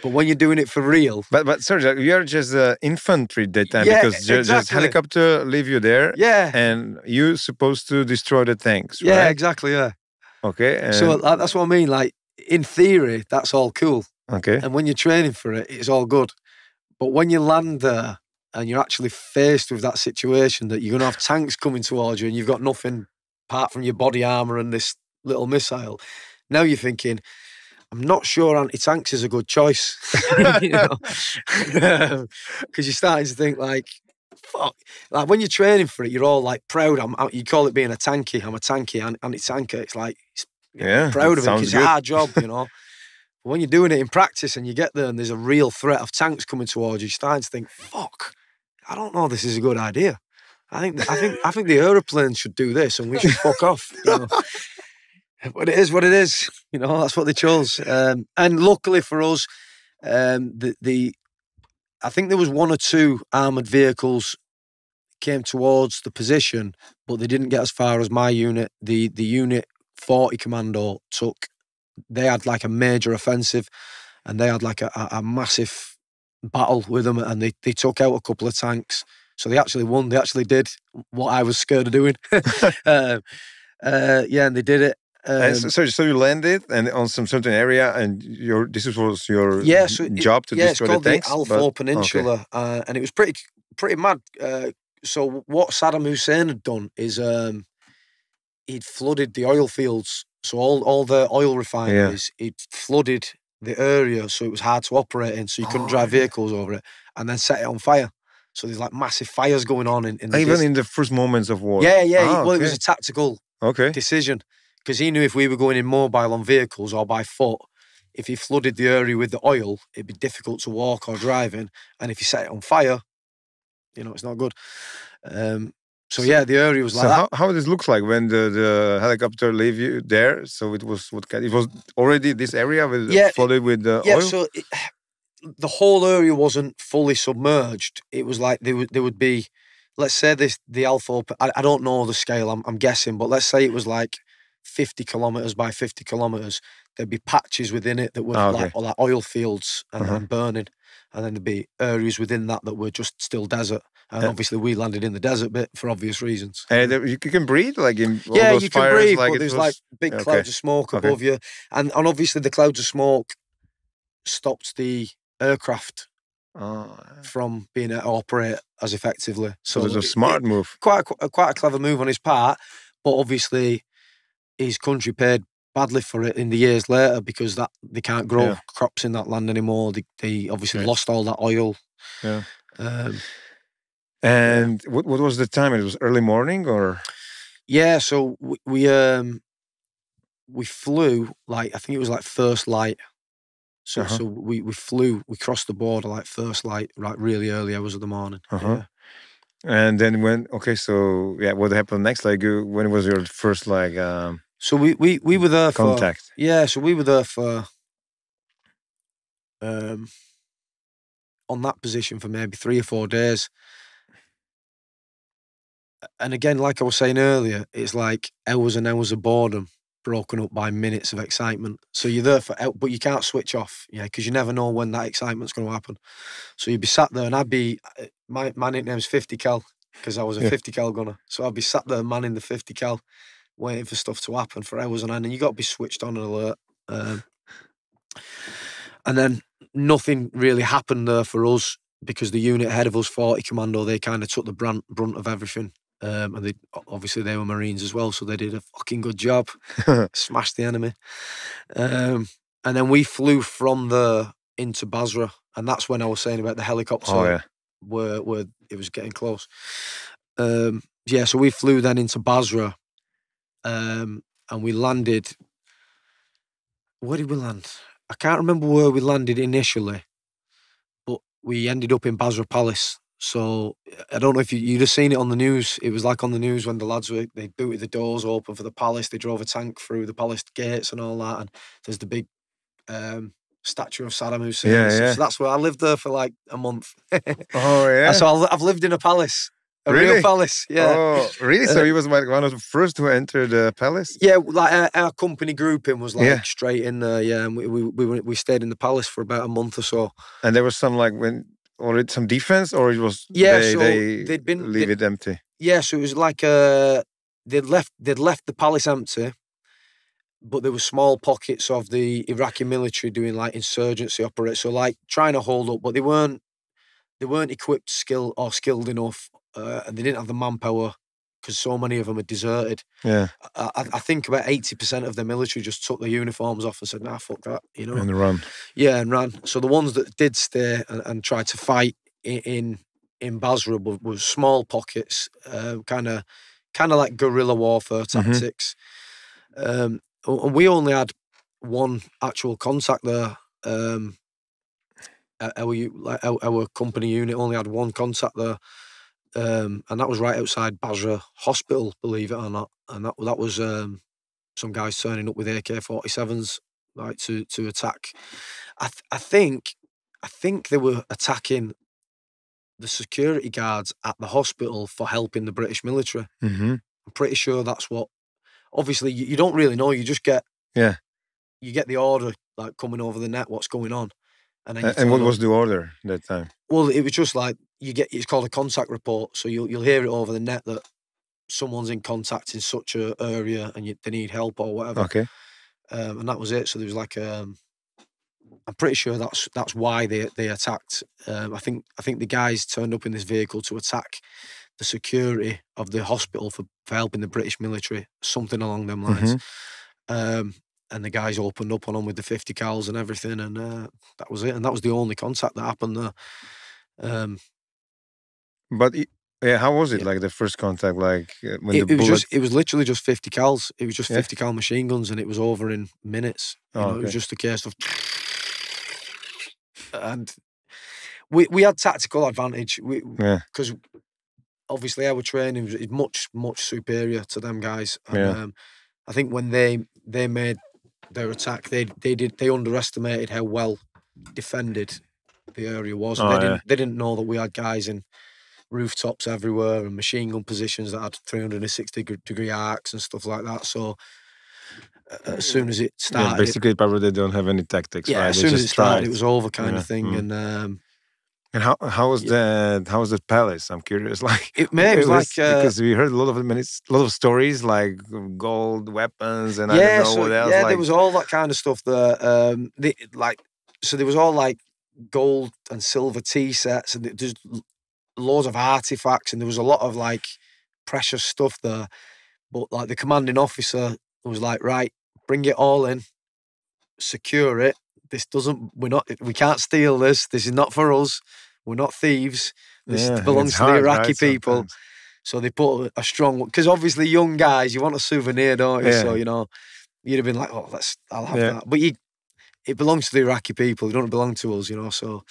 But when you're doing it for real... But sorry, you're just infantry that time because just helicopter leave you there. Yeah. And you're supposed to destroy the tanks, right? Yeah, exactly, yeah. Okay. So that's what I mean. Like, in theory, that's all cool. Okay. And when you're training for it, it's all good. But when you land there and you're actually faced with that situation that you're going to have tanks coming towards you and you've got nothing apart from your body armour and this little missile, now you're thinking... I'm not sure anti-tanks is a good choice, you know, because you're starting to think like, fuck. Like when you're training for it, you're all like proud. You call it being a tanky. I'm a tanky anti-tanker. It's like, proud of it because it's a hard job, you know. But when you're doing it in practice and you get there and there's a real threat of tanks coming towards you, you're starting to think, fuck, I don't know, this is a good idea. I think the aeroplanes should do this and we should fuck off, you know. But it is what it is, you know. That's what they chose, and luckily for us, I think there was 1 or 2 armoured vehicles came towards the position, but they didn't get as far as my unit. The unit 40 Commando they had like a major offensive, and they had like a massive battle with them, and they took out a couple of tanks. So they actually won. They actually did what I was scared of doing. And they did it. So you landed and on some certain area, and this was your job to destroy the tanks? Yeah, it's called the Al-Faw Peninsula, and it was pretty mad. So what Saddam Hussein had done is he'd flooded the oil fields, so all the oil refineries, he'd flooded the area, so it was hard to operate in, so you couldn't drive vehicles over it, and then set it on fire. So there's like massive fires going on in the first moments of war. Yeah. It was a tactical decision. Because he knew if we were going in mobile on vehicles or by foot, if he flooded the area with the oil, it'd be difficult to walk or drive in. And if he set it on fire, you know, it's not good. So the area was like that. How this looks like when the helicopter leave you there? So it was it was already this area flooded with oil? Yeah, so the whole area wasn't fully submerged. It was like there would be, let's say the Al-Faw, I don't know the scale, I'm guessing, but let's say it was like 50 kilometers by 50 kilometers, there'd be patches within it that were like oil fields and burning. And then there'd be areas within that were just still desert. And obviously we landed in the desert bit for obvious reasons. And you can breathe like in all those you fires, can breathe, like but there's like big clouds of smoke above you. And obviously the clouds of smoke stopped the aircraft from being able to operate as effectively. So it was a smart move. Quite a clever move on his part, but obviously his country paid badly for it in the years later because that they can't grow crops in that land anymore. They obviously lost all that oil. Yeah. And what was the time? It was early morning, or? Yeah, so we flew like, I think it was like first light. So we we crossed the border like first light, like really early hours of the morning. Yeah. And then what happened next? Like when was your first So we were there for contact? So we were there for on that position for maybe 3 or 4 days. And again, like I was saying earlier, it's like hours and hours of boredom broken up by minutes of excitement. So you're there but you can't switch off, because you never know when that excitement's going to happen. So you'd be sat there, and I'd be, my nickname's 50 cal, because I was a 50 cal gunner. So I'd be sat there manning the 50 cal, waiting for stuff to happen for hours on end, and you got to be switched on and alert. And then nothing really happened there for us because the unit ahead of us, 40 Commando, they kind of took the brunt of everything. And they were Marines as well, so they did a fucking good job. Smashed the enemy. And then we flew from there into Basra, and that's when I was saying about the helicopter where it was getting close. So we flew then into Basra, and we landed. Where did we land? I can't remember where we landed initially, but we ended up in Basra Palace. So I don't know if you'd have seen it on the news. It was like on the news when the lads they booted the doors open for the palace. They drove a tank through the palace gates and all that. And there's the big statue of Saddam Hussein. So that's where I lived there for like a month. So I've lived in a palace. Real palace, Oh, really? So he was like one of the first to enter the palace? Yeah, like our company grouping was like straight in there, and we stayed in the palace for about a month or so. And there was some some defense, or it was they'd leave it empty? Yeah, so it was like they'd left the palace empty, but there were small pockets of the Iraqi military doing like insurgency operations, so like trying to hold up, but they weren't equipped, skilled enough. And they didn't have the manpower because so many of them had deserted. Yeah, I think about 80% of the military just took their uniforms off and said, "Nah, fuck that," and run. Yeah, and ran. So the ones that did stay and tried to fight in Basra were small pockets, kind of like guerrilla warfare tactics. And we only had one actual contact there. Our company unit only had one contact there. And that was right outside Basra Hospital, believe it or not. And that was some guys turning up with AK-47s, like to attack. I think they were attacking the security guards at the hospital for helping the British military. I'm pretty sure that's what. Obviously, you don't really know. You just get you get the order like coming over the net. What's going on? And what was the order that time? Well, it was just like it's called a contact report. So you'll hear it over the net that someone's in contact in such a area and they need help or whatever. Okay. And that was it. So there was like I'm pretty sure that's why they attacked. I think the guys turned up in this vehicle to attack the security of the hospital for helping the British military, something along them lines. And the guys opened up on them with the 50 cals and everything, and that was it. And that was the only contact that happened there. But how was it? Like the first contact, like when it was literally just 50 cals. It was just 50 cal machine guns, and it was over in minutes. It was just a case of, and we had tactical advantage because obviously our training was much superior to them guys. And, I think when they made their attack, they underestimated how well defended the area was. They didn't know that we had guys in rooftops everywhere and machine gun positions that had 360-degree arcs and stuff like that. So as soon as it started. Yeah, basically, probably they don't have any tactics. Yeah, right? as soon as it started, it was over, kind of thing. And how was that? How was that palace? I'm curious. Like it was like because we heard a lot of stories like gold weapons and I don't know what else. Yeah, like, there was all that kind of stuff there. So there was all like gold and silver tea sets, and there's loads of artifacts, and there was a lot of like precious stuff there. But like the commanding officer was like, right, bring it all in, secure it. We can't steal this. This is not for us. We're not thieves. This belongs to the Iraqi people. Sometimes. So they put a strong, because obviously young guys, you want a souvenir, don't you? Yeah. So, you'd have been like, oh, I'll have that. But it belongs to the Iraqi people. It don't belong to us, So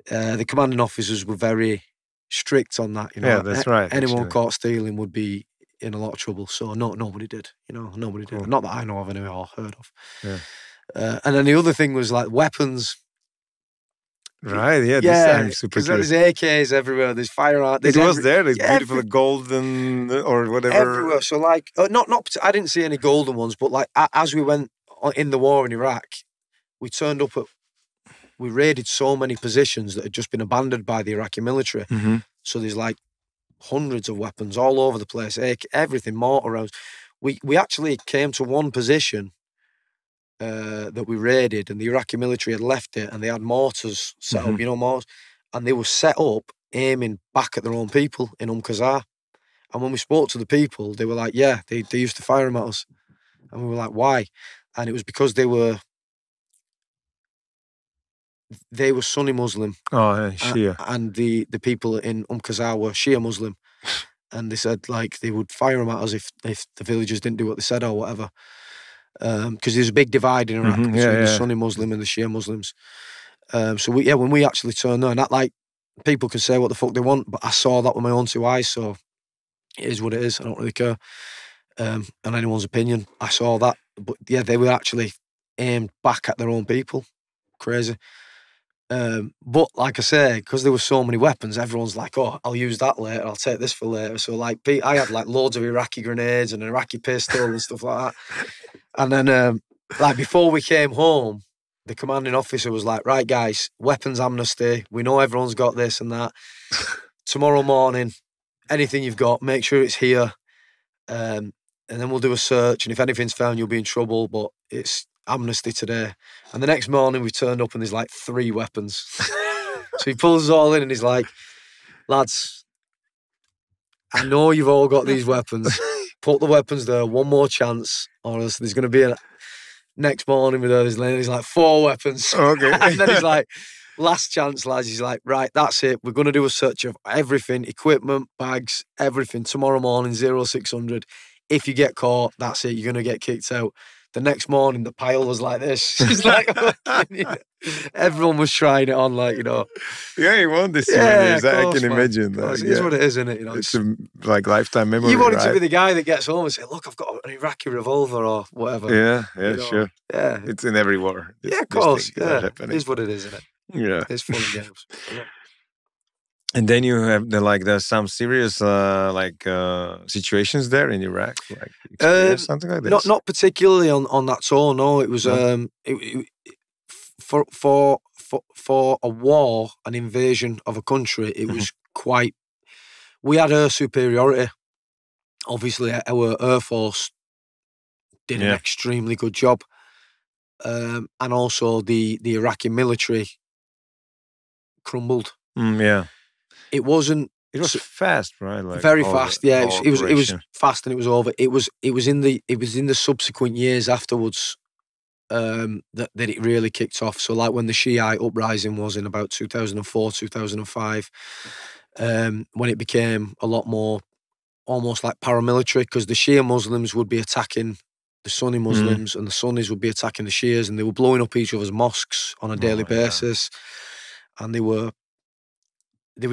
the commanding officers were very strict on that, Yeah, that's right. Anyone caught stealing would be in a lot of trouble. So nobody did, nobody did. Cool. Not that I know of anyway or heard of. Yeah. And then the other thing was like weapons. Right, yeah, this sounds super cool. Because there's AKs everywhere, there's firearms. There's beautiful golden or whatever. Everywhere, so like, I didn't see any golden ones, but like as we went in the war in Iraq, we raided so many positions that had just been abandoned by the Iraqi military. Mm-hmm. So there's like hundreds of weapons all over the place, everything, mortar rounds. We actually came to one position that we raided, and the Iraqi military had left it, and they had mortars set up, mortars, and they were set up aiming back at their own people in Qasar. And when we spoke to the people, they were like, yeah, they used to fire them at us. And we were like, why? And it was because they were Sunni Muslim. Oh, yeah, Shia. And the people in Qasar were Shia Muslim. And they said, like, they would fire them at us if the villagers didn't do what they said or whatever. Because there's a big divide in Iraq between the Sunni Muslim and the Shia Muslims. So when we actually turned there, that like people can say what the fuck they want, but I saw that with my own two eyes. So it is what it is. I don't really care. On anyone's opinion, I saw that, but yeah, they were actually aimed back at their own people. Crazy. But like I say, because there were so many weapons, everyone's like, oh, I'll use that later, I'll take this for later. So like I had like loads of Iraqi grenades and an Iraqi pistol and stuff like that. And then like before we came home, the commanding officer was like, right guys, weapons amnesty, we know everyone's got this and that. Tomorrow morning, anything you've got, make sure it's here. And then we'll do a search, and if anything's found, you'll be in trouble, but it's amnesty today. And the next morning we turned up and there's like 3 weapons. So he pulls us all in and he's like, lads, I know you've all got these weapons. Put the weapons there, one more chance, or else there's going to be a next morning with her. There's like 4 weapons. Okay. And then he's like, last chance, lads. He's like, right, that's it. We're going to do a search of everything, equipment, bags, everything. Tomorrow morning, 0600. If you get caught, that's it. You're going to get kicked out. The next morning, the pile was like this. It's like, everyone was trying it on, like, Yeah, you want this souvenirs. I can imagine that. It is what it is, isn't it? It's a lifetime memory. You wanted to be the guy that gets home and say, look, I've got an Iraqi revolver or whatever. Yeah, sure. Yeah. It's in every war. Of course. Yeah. It is what it is, isn't it? Yeah. It's fun and games. Yeah. And then you have there's some serious situations there in Iraq, like something like this. Not particularly on that tour. No, it was for a war, an invasion of a country. It was quite. We had air superiority. Obviously, our air force did an extremely good job, and also the Iraqi military crumbled. It wasn't. It was fast, right? Like very fast. Yeah, it was fast, and it was over. It was in the subsequent years afterwards that it really kicked off. So, like when the Shiite uprising was in about 2004, 2005, when it became a lot more almost like paramilitary, because the Shia Muslims would be attacking the Sunni Muslims, and the Sunnis would be attacking the Shias, and they were blowing up each other's mosques on a daily basis, and they were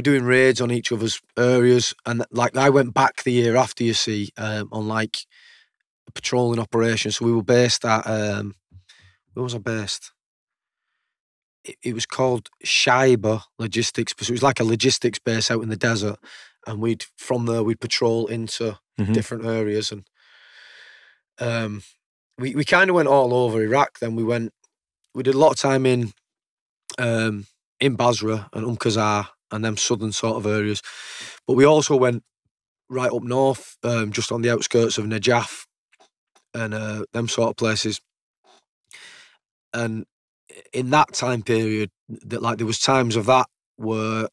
doing raids on each other's areas. And like I went back the year after, you see, on like a patrolling operation. So we were based at where was I based? It was called Shaiba Logistics, because it was like a logistics base out in the desert, and from there we'd patrol into different areas. And we kind of went all over Iraq. Then we did a lot of time in Basra and Qasar and them southern sort of areas. But we also went right up north, just on the outskirts of Najaf and them sort of places. And in that time period, that there was times of that where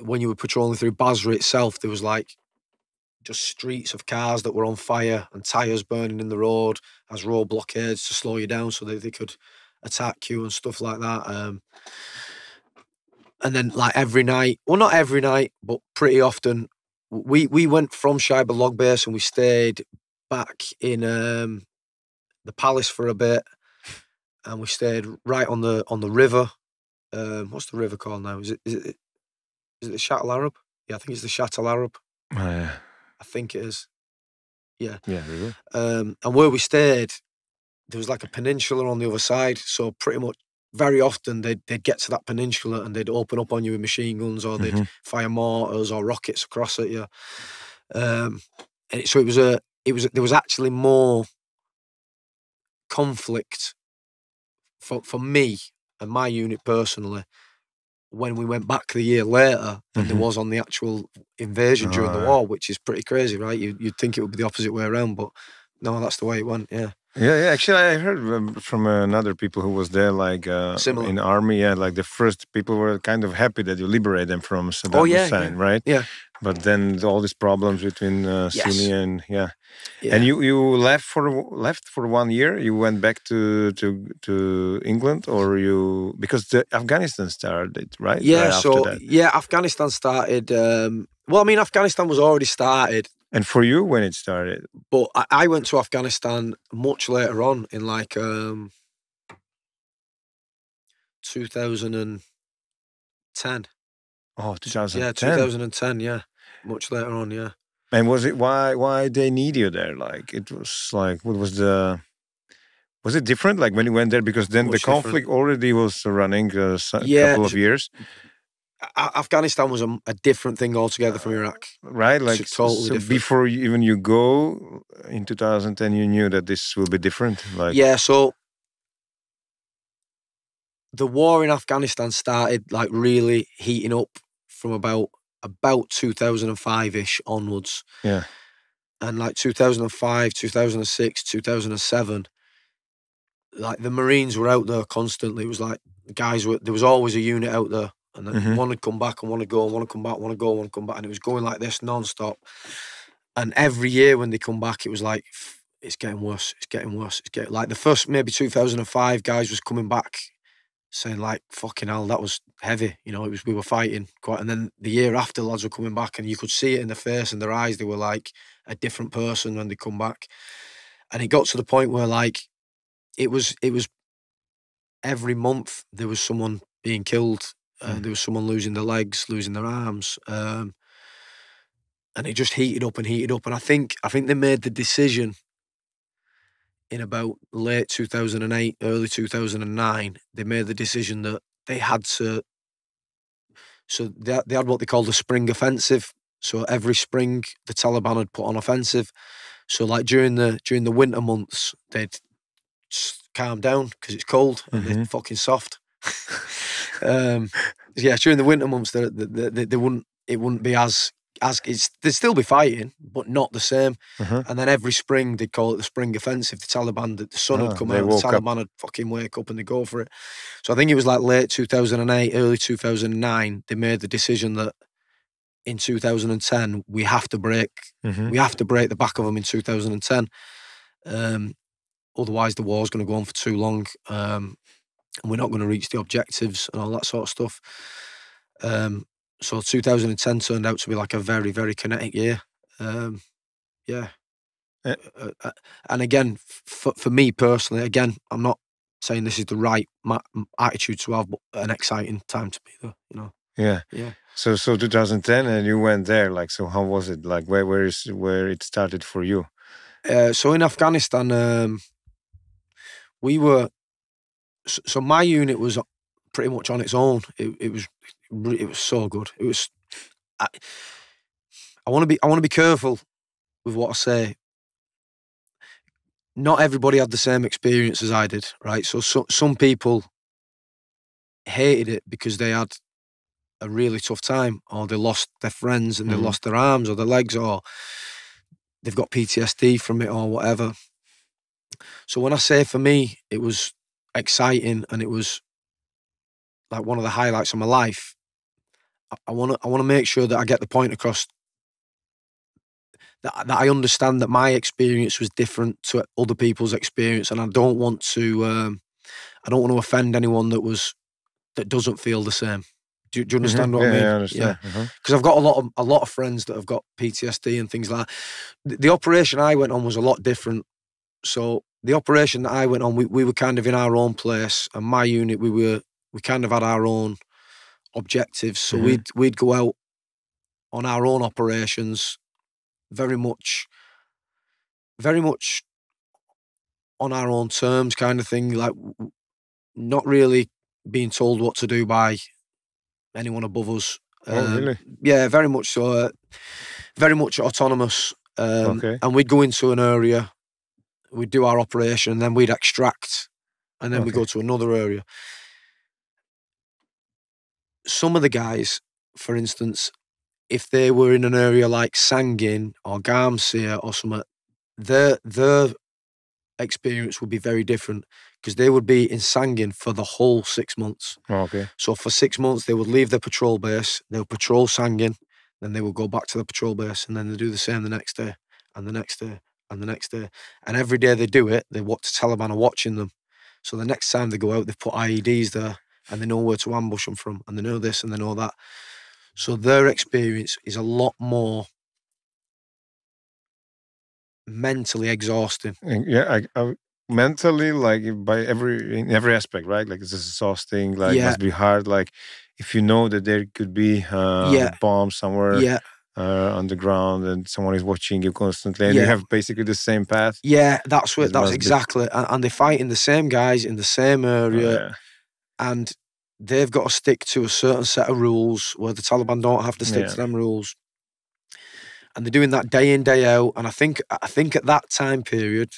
when you were patrolling through Basra itself, there was just streets of cars that were on fire and tyres burning in the road as road blockades to slow you down so that they could attack you and stuff like that. And then every night, well, not every night, but pretty often, we went from Shaiba Log Base and we stayed back in the palace for a bit, and we stayed right on the river. What's the river called now? Is it the Shat Al Arab? Yeah, I think it's the Shat Al Arab. Oh, yeah. I think it is. Yeah. Yeah, really? And where we stayed, there was a peninsula on the other side. So pretty much very often they'd get to that peninsula and they'd open up on you with machine guns, or they'd fire mortars or rockets across at you. So there was actually more conflict for me and my unit personally when we went back the year later than there was on the actual invasion during the war, which is pretty crazy, right? You'd think it would be the opposite way around, but no, that's the way it went. Yeah. Yeah. Actually, I heard from another people who was there, Similar. in army. Yeah, the first people were kind of happy that you liberate them from Saddam Hussein, right? Yeah. But then all these problems between Sunni and Yeah. And you left for 1 year. You went back to England, or because the Afghanistan started, right? Yeah. Right after that. Afghanistan started. Afghanistan was already started. And for you, when it started? But I went to Afghanistan much later on in 2010. Oh, 2010. Yeah, 2010. Yeah, much later on. Yeah. And was it why they need you there? It was what was the? Was it different? When you went there, because then the conflict already was running a couple of years. Afghanistan was a different thing altogether from Iraq. Right? Totally so different. Before you go in 2010, you knew that this will be different? Yeah, so the war in Afghanistan started really heating up from about 2005-ish onwards. Yeah. And 2005, 2006, 2007, the Marines were out there constantly. It was there was always a unit out there. And then one would come back and want to go, and want to come back, want to go, want to come back. And it was going like this non-stop. And every year when they come back, it was it's getting worse, it's getting worse. It's getting the first, maybe 2005, guys was coming back saying fucking hell, that was heavy. We were fighting quite. And then the year after, lads were coming back and you could see it in their face and their eyes. They were a different person when they come back. And it got to the point where it was every month there was someone being killed. There was someone losing their legs, losing their arms, and it just heated up. And I think they made the decision in about late 2008, early 2009. They made the decision that they had to. So they had what they called the spring offensive. So every spring, the Taliban had put on offensive. So during the winter months, they'd calm down because it's cold and they're fucking soft. During the winter months, they wouldn't. It wouldn't be as they'd still be fighting, but not the same. And then every spring they'd call it the spring offensive. The Taliban, the sun would come out, the Taliban would fucking wake up and they go for it. So I think it was late 2008, early 2009. They made the decision that in 2010 we have to break. We have to break the back of them in 2010. Otherwise, the war's going to go on for too long. And we're not going to reach the objectives and all that sort of stuff. So 2010 turned out to be a very, very kinetic year. Yeah. And again, for me personally, again, I'm not saying this is the right attitude to have, but an exciting time to be there, Yeah. Yeah. So 2010 and you went there, so how was it? Where it started for you? So in Afghanistan, we were... So my unit was pretty much on its own. It was so good. It was. I want to be careful with what I say. not everybody had the same experience as I did, right? So some people hated it because they had a really tough time, or they lost their friends and they lost their arms or their legs, or they've got PTSD from it or whatever. So when I say for me, it was exciting and it was like one of the highlights of my life, I want to make sure that I get the point across that I understand that my experience was different to other people's experience, and I don't want to offend anyone that doesn't feel the same. Do you understand what I mean? Yeah, I understand. Because I've got a lot of friends that have got PTSD and things like that. The operation I went on was a lot different. So the operation that I went on, we were kind of in our own place, and my unit we kind of had our own objectives. So we'd go out on our own operations, very much on our own terms, kind of thing. Like not really being told what to do by anyone above us. Oh, really? Yeah, very much so. Very much autonomous. Okay. And we'd go into an area, we'd do our operation, and then we'd extract, and then we'd go to another area. Some of the guys, for instance, if they were in an area like Sangin or Garmsir or something, their experience would be very different, because they would be in Sangin for the whole 6 months. Okay. So for 6 months, they would leave their patrol base, they would patrol Sangin, then they would go back to the patrol base, and then they do the same the next day, and the next day, and the next day. And every day they do it, the Taliban are watching them. So the next time they go out, they've put IEDs there, and they know where to ambush them from, and they know this and they know that. So their experience is a lot more mentally exhausting. Yeah, I mentally, like in every aspect, right? Like it's exhausting. Like it must be hard. Like if you know that there could be bombs somewhere on the ground, and someone is watching you constantly, and you have basically the same path. Yeah, that's exactly. And they're fighting the same guys in the same area, and they've got to stick to a certain set of rules where the Taliban don't have to stick to them rules. And they're doing that day in, day out. And I think at that time period,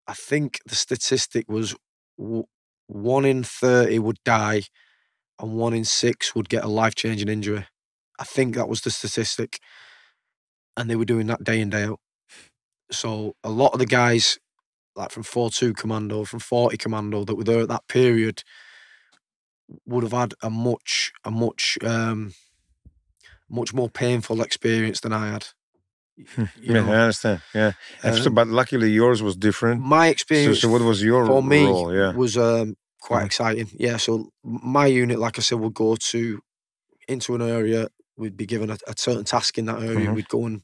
I think the statistic was 1 in 30 would die and 1 in 6 would get a life-changing injury. I think that was the statistic. And they were doing that day in, day out. So a lot of the guys, like from 4-2 Commando, from 40 Commando, that were there at that period, would have had a much more painful experience than I had. I understand. Yeah, but luckily yours was different. My experience. So what was your for me role? Yeah, was quite exciting. Yeah, so my unit, like I said, would go into an area. We'd be given a certain task in that area. We'd go and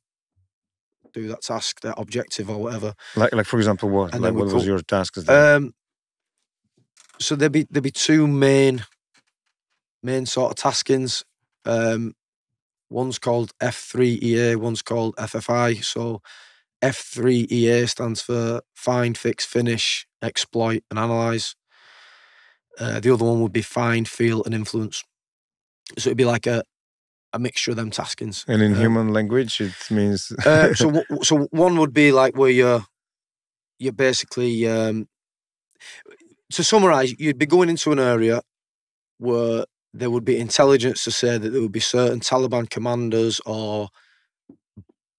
do that task, that objective or whatever. Like for example, what? And like what was your task? So there'd be two main sort of taskings. One's called F3EA, one's called FFI. So F3EA stands for find, fix, finish, exploit, and analyze. The other one would be find, feel, and influence. So it'd be like a mixture of them taskings. And in human language, it means. So one would be like where you're basically to summarize, you'd be going into an area where there would be intelligence to say that there would be certain Taliban commanders or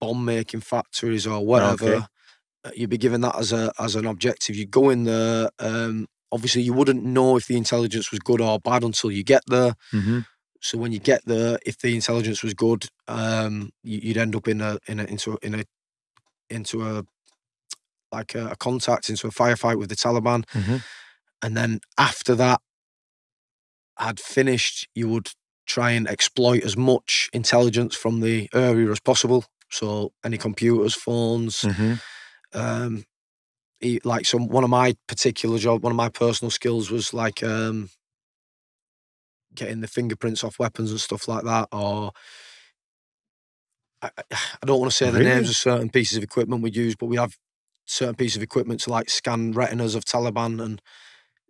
bomb-making factories or whatever. Okay. You'd be given that as an objective. You go in there. Obviously, you wouldn't know if the intelligence was good or bad until you get there. So when you get there, if the intelligence was good, you'd end up into a contact, into a firefight with the Taliban. And then after that had finished, you would try and exploit as much intelligence from the area as possible. So any computers, phones, like one of my particular job, one of my personal skills was like getting the fingerprints off weapons and stuff like that. Or I don't want to say the names of certain pieces of equipment we use, but we have certain pieces of equipment to like scan retinas of Taliban and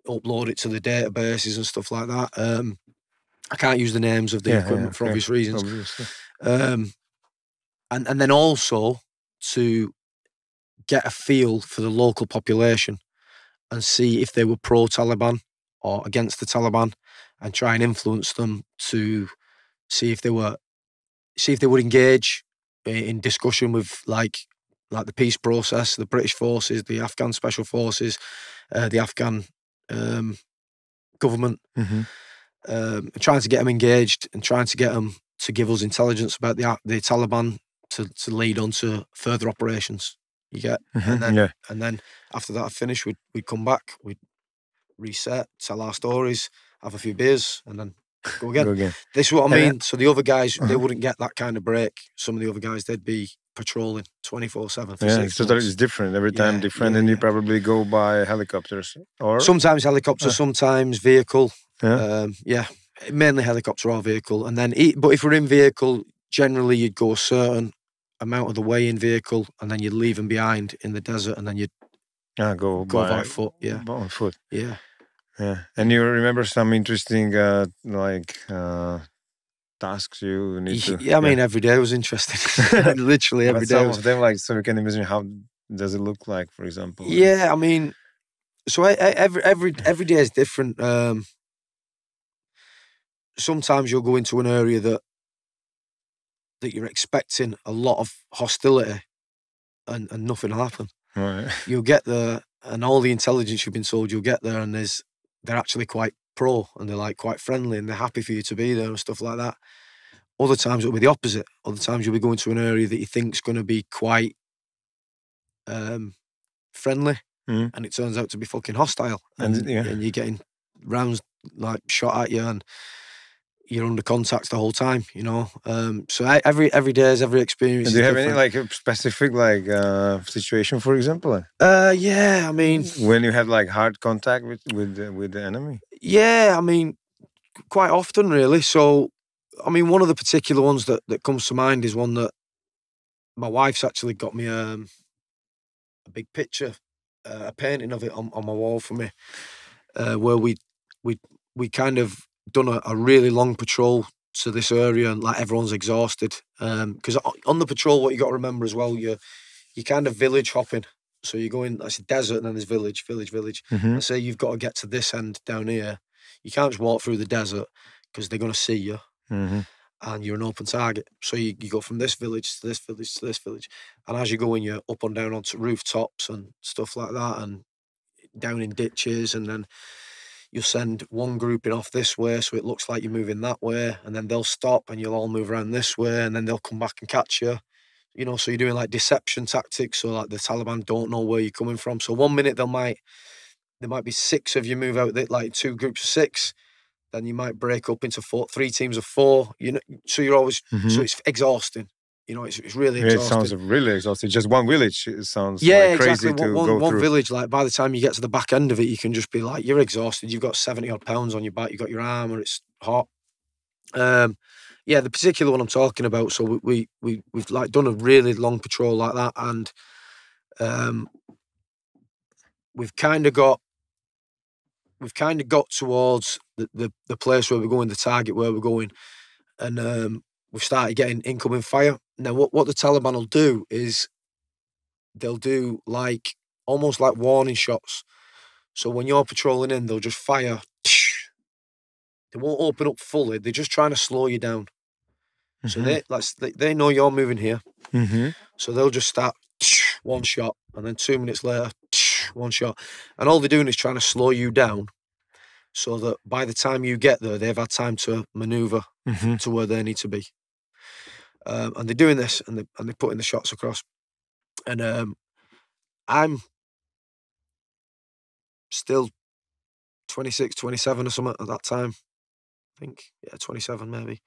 upload it to the databases and stuff like that. I can't use the names of the equipment for obvious reasons. And then also to get a feel for the local population and see if they were pro-Taliban or against the Taliban, and try and influence them to see if they would engage in discussion with like the peace process, the British forces, the Afghan special forces, the Afghan government, trying to get them engaged and trying to get them to give us intelligence about the Taliban to lead on to further operations. You get, and then after that finished, we'd come back, we'd reset, tell our stories, have a few beers, and then go again. This is what I mean. So the other guys, they wouldn't get that kind of break. Some of the other guys, they'd be patrolling 24/7 for 6 months. So that is different every time, different, and you probably go by helicopters or sometimes helicopter, sometimes vehicle. Mainly helicopter or vehicle, and then but if we're in vehicle, generally you'd go a certain amount of the way in vehicle, and then you'd leave them behind in the desert, and then you'd go by foot. On foot. Yeah. And you remember some interesting tasks you need to... I mean, every day was interesting. Literally every day. Some of them, so you can imagine how does it look like, for example? Yeah, I mean, so every day is different. Sometimes you'll go into an area that you're expecting a lot of hostility, and nothing will happen. Right. You'll get there, and all the intelligence you've been told, you'll get there, and they're actually quite pro, and they're like quite friendly, and they're happy for you to be there and stuff like that. Other times it'll be the opposite. Other times you'll be going to an area that you think's going to be quite friendly, and it turns out to be fucking hostile, and you're getting rounds like shot at you, and you're under contact the whole time, you know. So every day is every experience. And do you have any like a specific situation, for example? Yeah, I mean, when you have like hard contact with the enemy. Yeah, I mean, quite often really. So, I mean, one of the particular ones that comes to mind is one that my wife's actually got me a big picture, a painting of it on my wall for me, where we kind of done a really long patrol to this area, and like everyone's exhausted, because on the patrol what you got to remember as well, you're kind of village hopping, so you're going, that's a desert, and then there's village, and say you've got to get to this end down here, you can't just walk through the desert because they're going to see you, and you're an open target, so you go from this village to this village to this village, and as you're going, you're up and down onto rooftops and stuff like that, and down in ditches, and then you'll send one grouping off this way, so it looks like you're moving that way, and then they'll stop and you'll all move around this way, and then they'll come back and catch you. You know, so you're doing like deception tactics, so like the Taliban don't know where you're coming from. So 1 minute there might be 6 of you move out, like 2 groups of 6, then you might break up into 3 teams of 4. You know, so you're always so it's exhausting. You know, it's really exhausting. It sounds really exhausting. Just one village, it sounds crazy exactly. To go through. One village, like by the time you get to the back end of it, you can just be like, you're exhausted. You've got 70 odd pounds on your back. You've got your armour. It's hot. The particular one I'm talking about. So we've like done a really long patrol like that, and we've kind of got towards the place where we're going, the target where we're going, and we've started getting incoming fire. Now, what the Taliban will do is they'll do like almost like warning shots. So when you're patrolling in, they'll just fire. They won't open up fully. They're just trying to slow you down. So they know you're moving here. So they'll just start one shot, and then 2 minutes later, one shot, and all they're doing is trying to slow you down, so that by the time you get there, they've had time to manoeuvre to where they need to be. And they're doing this, and they're putting the shots across. And I'm still 26, 27 or something at that time. I think, 27 maybe.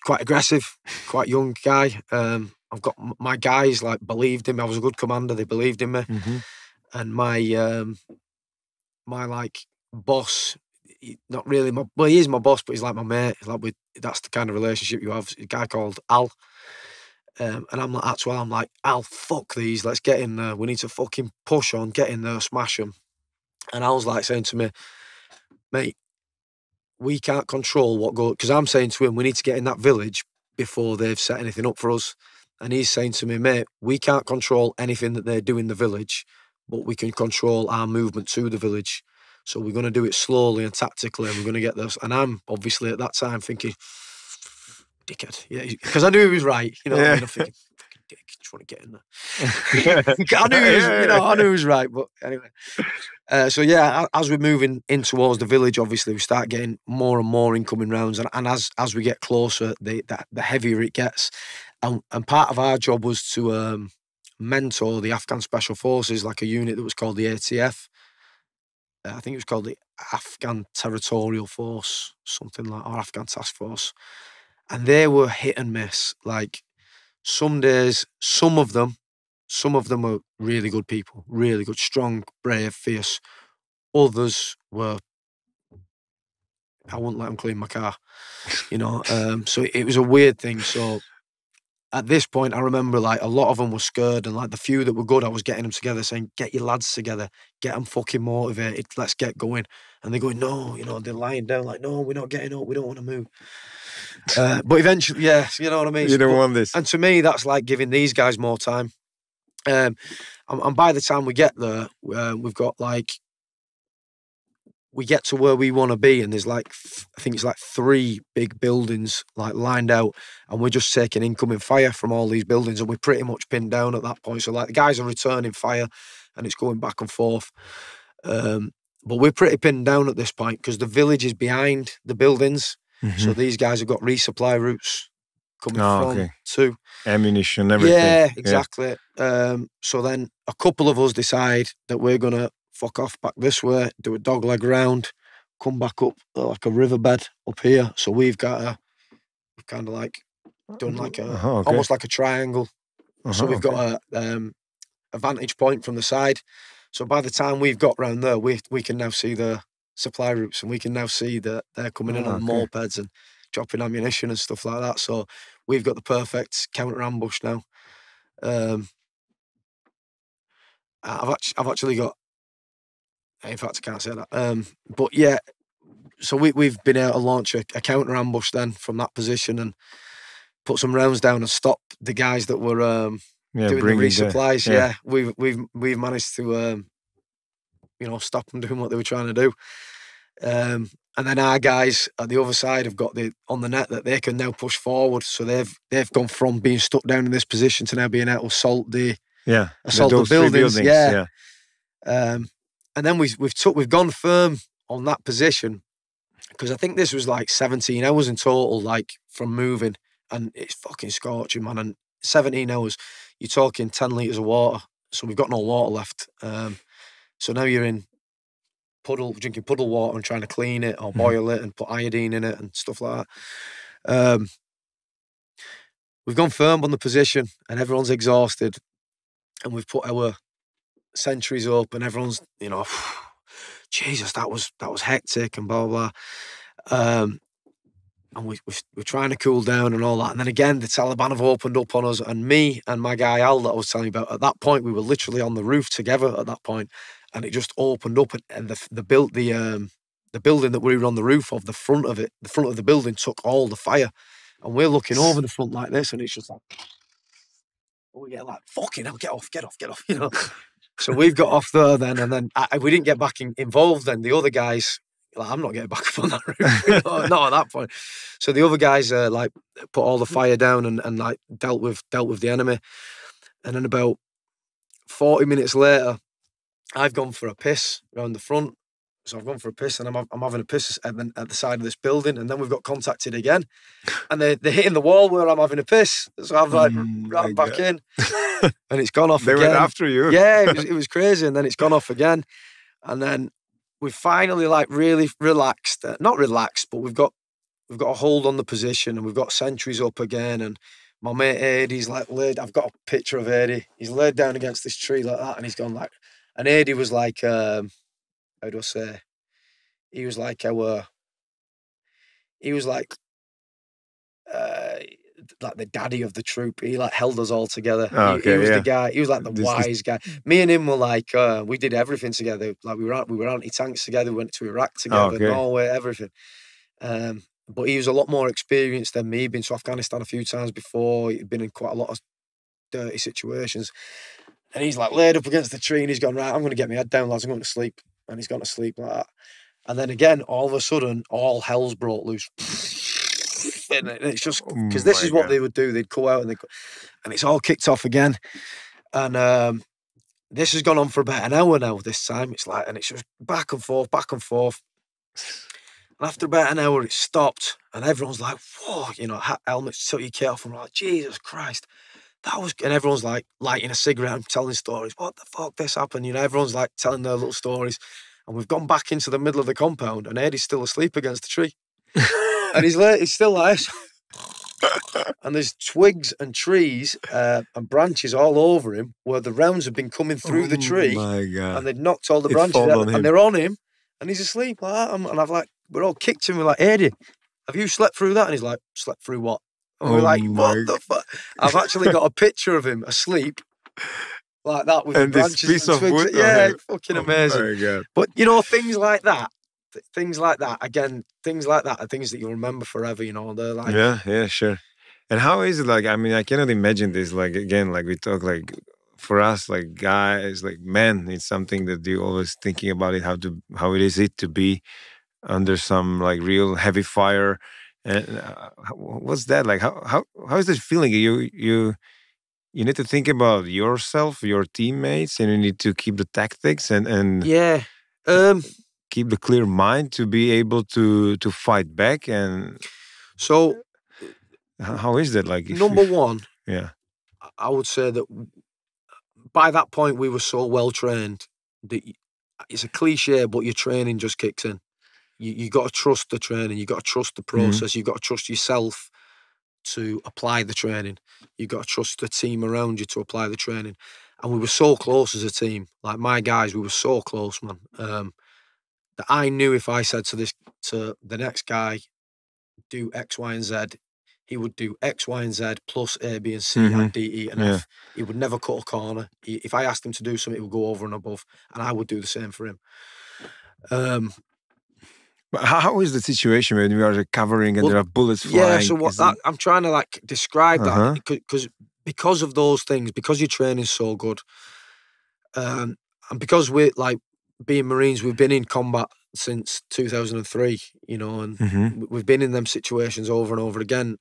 Quite aggressive, quite young guy. I've got my guys like believed in me. I was a good commander. They believed in me. And my like boss, not really he is my boss, but he's like my mate. That's the kind of relationship you have. A guy called Al. And I'm like, Al, fuck these. Let's get in there. We need to fucking push on, get in there, smash them. And Al's like saying to me, mate, we can't control what goes, because I'm saying to him, we need to get in that village before they've set anything up for us. And he's saying to me, mate, we can't control anything that they do in the village, but we can control our movement to the village. So we're going to do it slowly and tactically, and we're going to get this. And I'm obviously at that time thinking, dickhead. Yeah, because I knew he was right. You know what I mean? I'm thinking, fucking dick, just want to get in there. I knew he was, I knew he was right. But anyway. So yeah, as we're moving in towards the village, obviously we start getting more and more incoming rounds. And as we get closer, the heavier it gets. And part of our job was to mentor the Afghan Special Forces, like a unit that was called the ATF. I think it was called the Afghan Territorial Force, something like, or Afghan Task Force. And they were hit and miss. Like some days, some of them were really good people, really good, strong, brave, fierce. Others were, I wouldn't let them clean my car, So it was a weird thing. So at this point, I remember like a lot of them were scared, and like the few that were good, I was getting them together saying, get your lads together, get them fucking motivated, let's get going. And they're going, no, they're lying down like, no, we're not getting up, we don't want to move. But eventually, yeah, you know what I mean? You don't want this. And to me, that's like giving these guys more time. And by the time we get there, we've got like, we get to where we want to be, and there's like, I think it's like 3 big buildings like lined out, and we're just taking incoming fire from all these buildings, and we're pretty much pinned down at that point. So like the guys are returning fire, and it's going back and forth. But we're pretty pinned down at this point because the village is behind the buildings. Mm-hmm. So these guys have got resupply routes coming from to ammunition, everything. Yeah, exactly. Yeah. So then a couple of us decide that we're gonna fuck off back this way, do a dogleg round, come back up like a riverbed up here. So we've kind of like done like almost like a triangle. So we've got a vantage point from the side. So by the time we've got round there, we can now see the supply routes, and we can now see that they're coming in on mopeds and dropping ammunition and stuff like that. So we've got the perfect counter ambush now. I've actually got. In fact, I can't say that. But yeah, so we've been able to launch a counter ambush then from that position and put some rounds down and stop the guys that were doing the resupplies. Yeah, we've managed to stop them doing what they were trying to do. And then our guys at the other side have got on the net that they can now push forward. So they've gone from being stuck down in this position to now being able to assault the buildings. Yeah. And then we've gone firm on that position because I think this was like 17 hours in total, like from moving, and it's fucking scorching, man. And 17 hours, you're talking 10 litres of water. So we've got no water left. So now you're in drinking puddle water and trying to clean it or boil it and put iodine in it and stuff like that. We've gone firm on the position and everyone's exhausted, and we've put our sentries up, and everyone's, Jesus, that was hectic and blah blah. And we're trying to cool down and all that. And then again, the Taliban have opened up on us, and me and my guy Al that I was telling you about, at that point we were literally on the roof together at that point, and it just opened up, and the building that we were on the roof of, the front of the building took all the fire, and we're looking over the front like this, and it's just like, we get like, fucking hell, get off. So we've got off there then, and then we didn't get back involved. Then the other guys, like, I'm not getting back up on that roof, not at that point. So the other guys like put all the fire down and like dealt with the enemy. And then about 40 minutes later, I've gone for a piss around the front. So I've gone for a piss, and I'm having a piss at the side of this building, and then we've got contacted again, and they're hitting the wall where I'm having a piss. So I've like ran back in, and it's gone off again. They went after you. Yeah, it was crazy, and then it's gone off again, and then we've finally like really relaxed. Not relaxed, but we've got a hold on the position, and we've got sentries up again, and my mate Adie's like I've got a picture of Adie. He's laid down against this tree like that, and he's gone like, and Adie was like, how do I say? He was like the daddy of the troop. He like held us all together. He was the guy. He was like the wise guy. Me and him were like, we did everything together. Like we were anti-tanks together. We went to Iraq together, Norway, everything. But he was a lot more experienced than me. He'd been to Afghanistan a few times before. He'd been in quite a lot of dirty situations. And he's like laid up against the tree and he's gone, right, I'm going to get my head down, lads, I'm going to sleep. And he's gone to sleep like that. And then again, all of a sudden, all hell's broke loose. And it's just, because this is what they would do. They'd go out and it's all kicked off again. And this has gone on for about an hour now this time. It's like, and it's just back and forth, back and forth. And after about an hour, it stopped. And everyone's like, whoa, you know, helmets, took your kit off. And we're like, Jesus Christ. And everyone's like lighting a cigarette and telling stories. What the fuck, this happened? You know, everyone's like telling their little stories. And we've gone back into the middle of the compound and Eddie's still asleep against the tree. And he's still there. And there's twigs and trees and branches all over him where the rounds have been coming through the tree. Oh my God. And they've knocked all the branches out and they're on him. And he's asleep like that. And I've like, we're all kicked him. We're like, Eddie, have you slept through that? And he's like, slept through what? And we're like, what the fuck? I've actually got a picture of him asleep like that with and the branches this piece and of twigs. wood. Yeah, fucking amazing. My God. But you know, things like that, again, things like that are things that you'll remember forever, you know. They're like, yeah, sure. And how is it like, I mean, I cannot imagine this, like, again, like we talk, like for us, like guys, like men, it's something that you always thinking about it, how it is to be under some like real heavy fire. And what's that like? How is this feeling? You need to think about yourself, your teammates, and you need to keep the tactics and yeah, keep the clear mind to be able to fight back. And so, how is that like? Number one, yeah, I would say that by that point we were so well trained that it's a cliche, but your training just kicks in. You got to trust the training. You got to trust the process. You got to trust yourself to apply the training. You got to trust the team around you to apply the training. And we were so close as a team. Like my guys, we were so close, man. That I knew if I said to the next guy, do X, Y, and Z, he would do X, Y, and Z plus A, B, and C, and D, E, and F. He would never cut a corner. If I asked him to do something, he would go over and above, and I would do the same for him. But how is the situation when we are recovering and there are bullets flying? Yeah, so I'm trying to like describe that because of those things, because your training's so good, and because we're like being Marines, we've been in combat since 2003, you know, and we've been in them situations over and over again.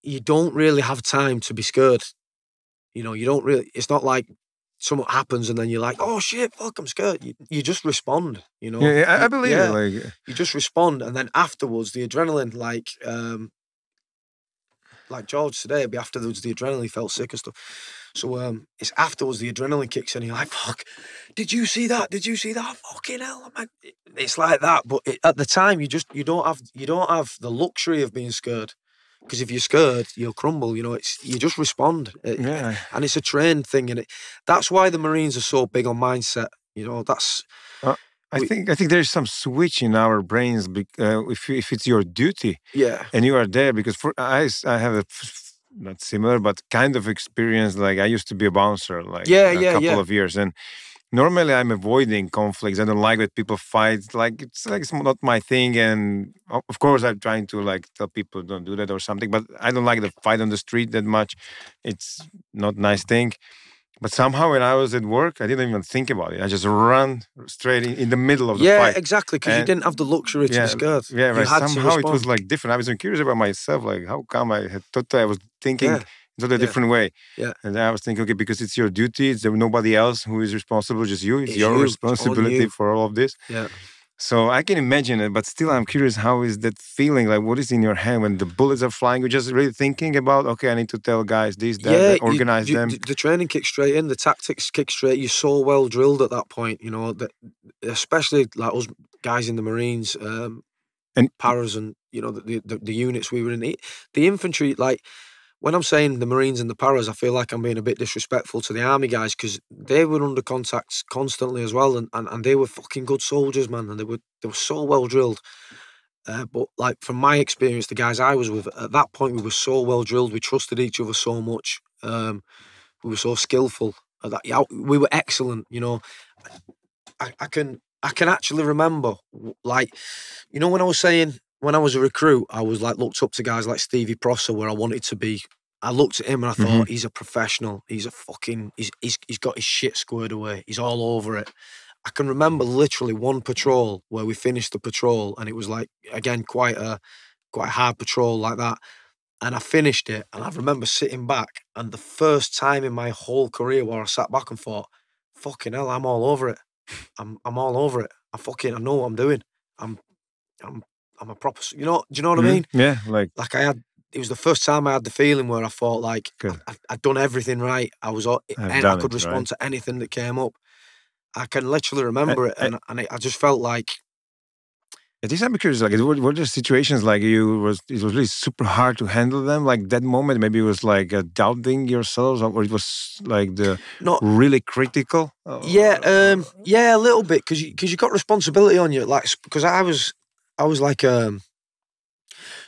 You don't really have time to be scared. You know, you don't really. It's not like something happens and then you're like, oh shit, fuck, I'm scared. You just respond, you know. Yeah, I believe it. Like you just respond, and then afterwards, the adrenaline, like George today, but afterwards the adrenaline, he felt sick and stuff. So it's afterwards the adrenaline kicks in. And you're like, fuck, did you see that? Did you see that? Fucking hell, man. It's like that, but at the time you don't have the luxury of being scared. Because if you're scared, you'll crumble. You know, you just respond. And it's a trained thing, and that's why the Marines are so big on mindset. You know, that's. I think there's some switch in our brains if it's your duty. Yeah. And you are there because I have a not similar but kind of experience. Like I used to be a bouncer, like a couple of years, and normally I'm avoiding conflicts. I don't like that people fight. Like it's not my thing. And of course I'm trying to like tell people don't do that or something. But I don't like the fight on the street that much. It's not a nice thing. But somehow when I was at work, I didn't even think about it. I just ran straight in the middle of the fight. Yeah, exactly. Because you didn't have the luxury to be scared. Yeah, right. Somehow it was like different. I was curious about myself. Like how come I was thinking... Yeah. In a different way. Yeah. And I was thinking, okay, because it's your duty, it's nobody else who is responsible, just you. It's your responsibility for all of this. Yeah. So I can imagine it, but still I'm curious, how is that feeling? Like what is in your head when the bullets are flying? You're just really thinking about, okay, I need to tell guys this, that, organize them. The training kicks straight in, the tactics kick straight. You're so well drilled at that point, you know, that especially like us guys in the Marines, and paras and, you know, the units we were in. The infantry, like, when I'm saying the Marines and the paras, I feel like I'm being a bit disrespectful to the army guys because they were under contacts constantly as well, and they were fucking good soldiers, man, and they were so well drilled. But like from my experience, the guys I was with at that point, we were so well drilled. We trusted each other so much. We were so skillful. We were excellent. You know, I can actually remember, like, you know, when I was saying. When I was a recruit, I was like looked up to guys like Stevie Prosser, where I wanted to be I looked at him and I thought, he's a professional. He's a fucking, he's got his shit squared away. He's all over it. I can remember literally one patrol where we finished the patrol, and it was like, again, quite a hard patrol like that. And I finished it, and I remember sitting back, and the first time in my whole career where I sat back and thought, fucking hell, I'm all over it. I'm all over it. I know what I'm doing. I'm a proper, do you know what I mean? Yeah, it was the first time I had the feeling where I thought like I'd done everything right. I could respond to anything that came up. I can literally remember it, and I just felt like. At least I'm curious, like, were there situations like it was really super hard to handle them? Like that moment, maybe it was like doubting yourselves, or it was like really critical? Yeah, a little bit, because you got responsibility on you. Like, because I was like, so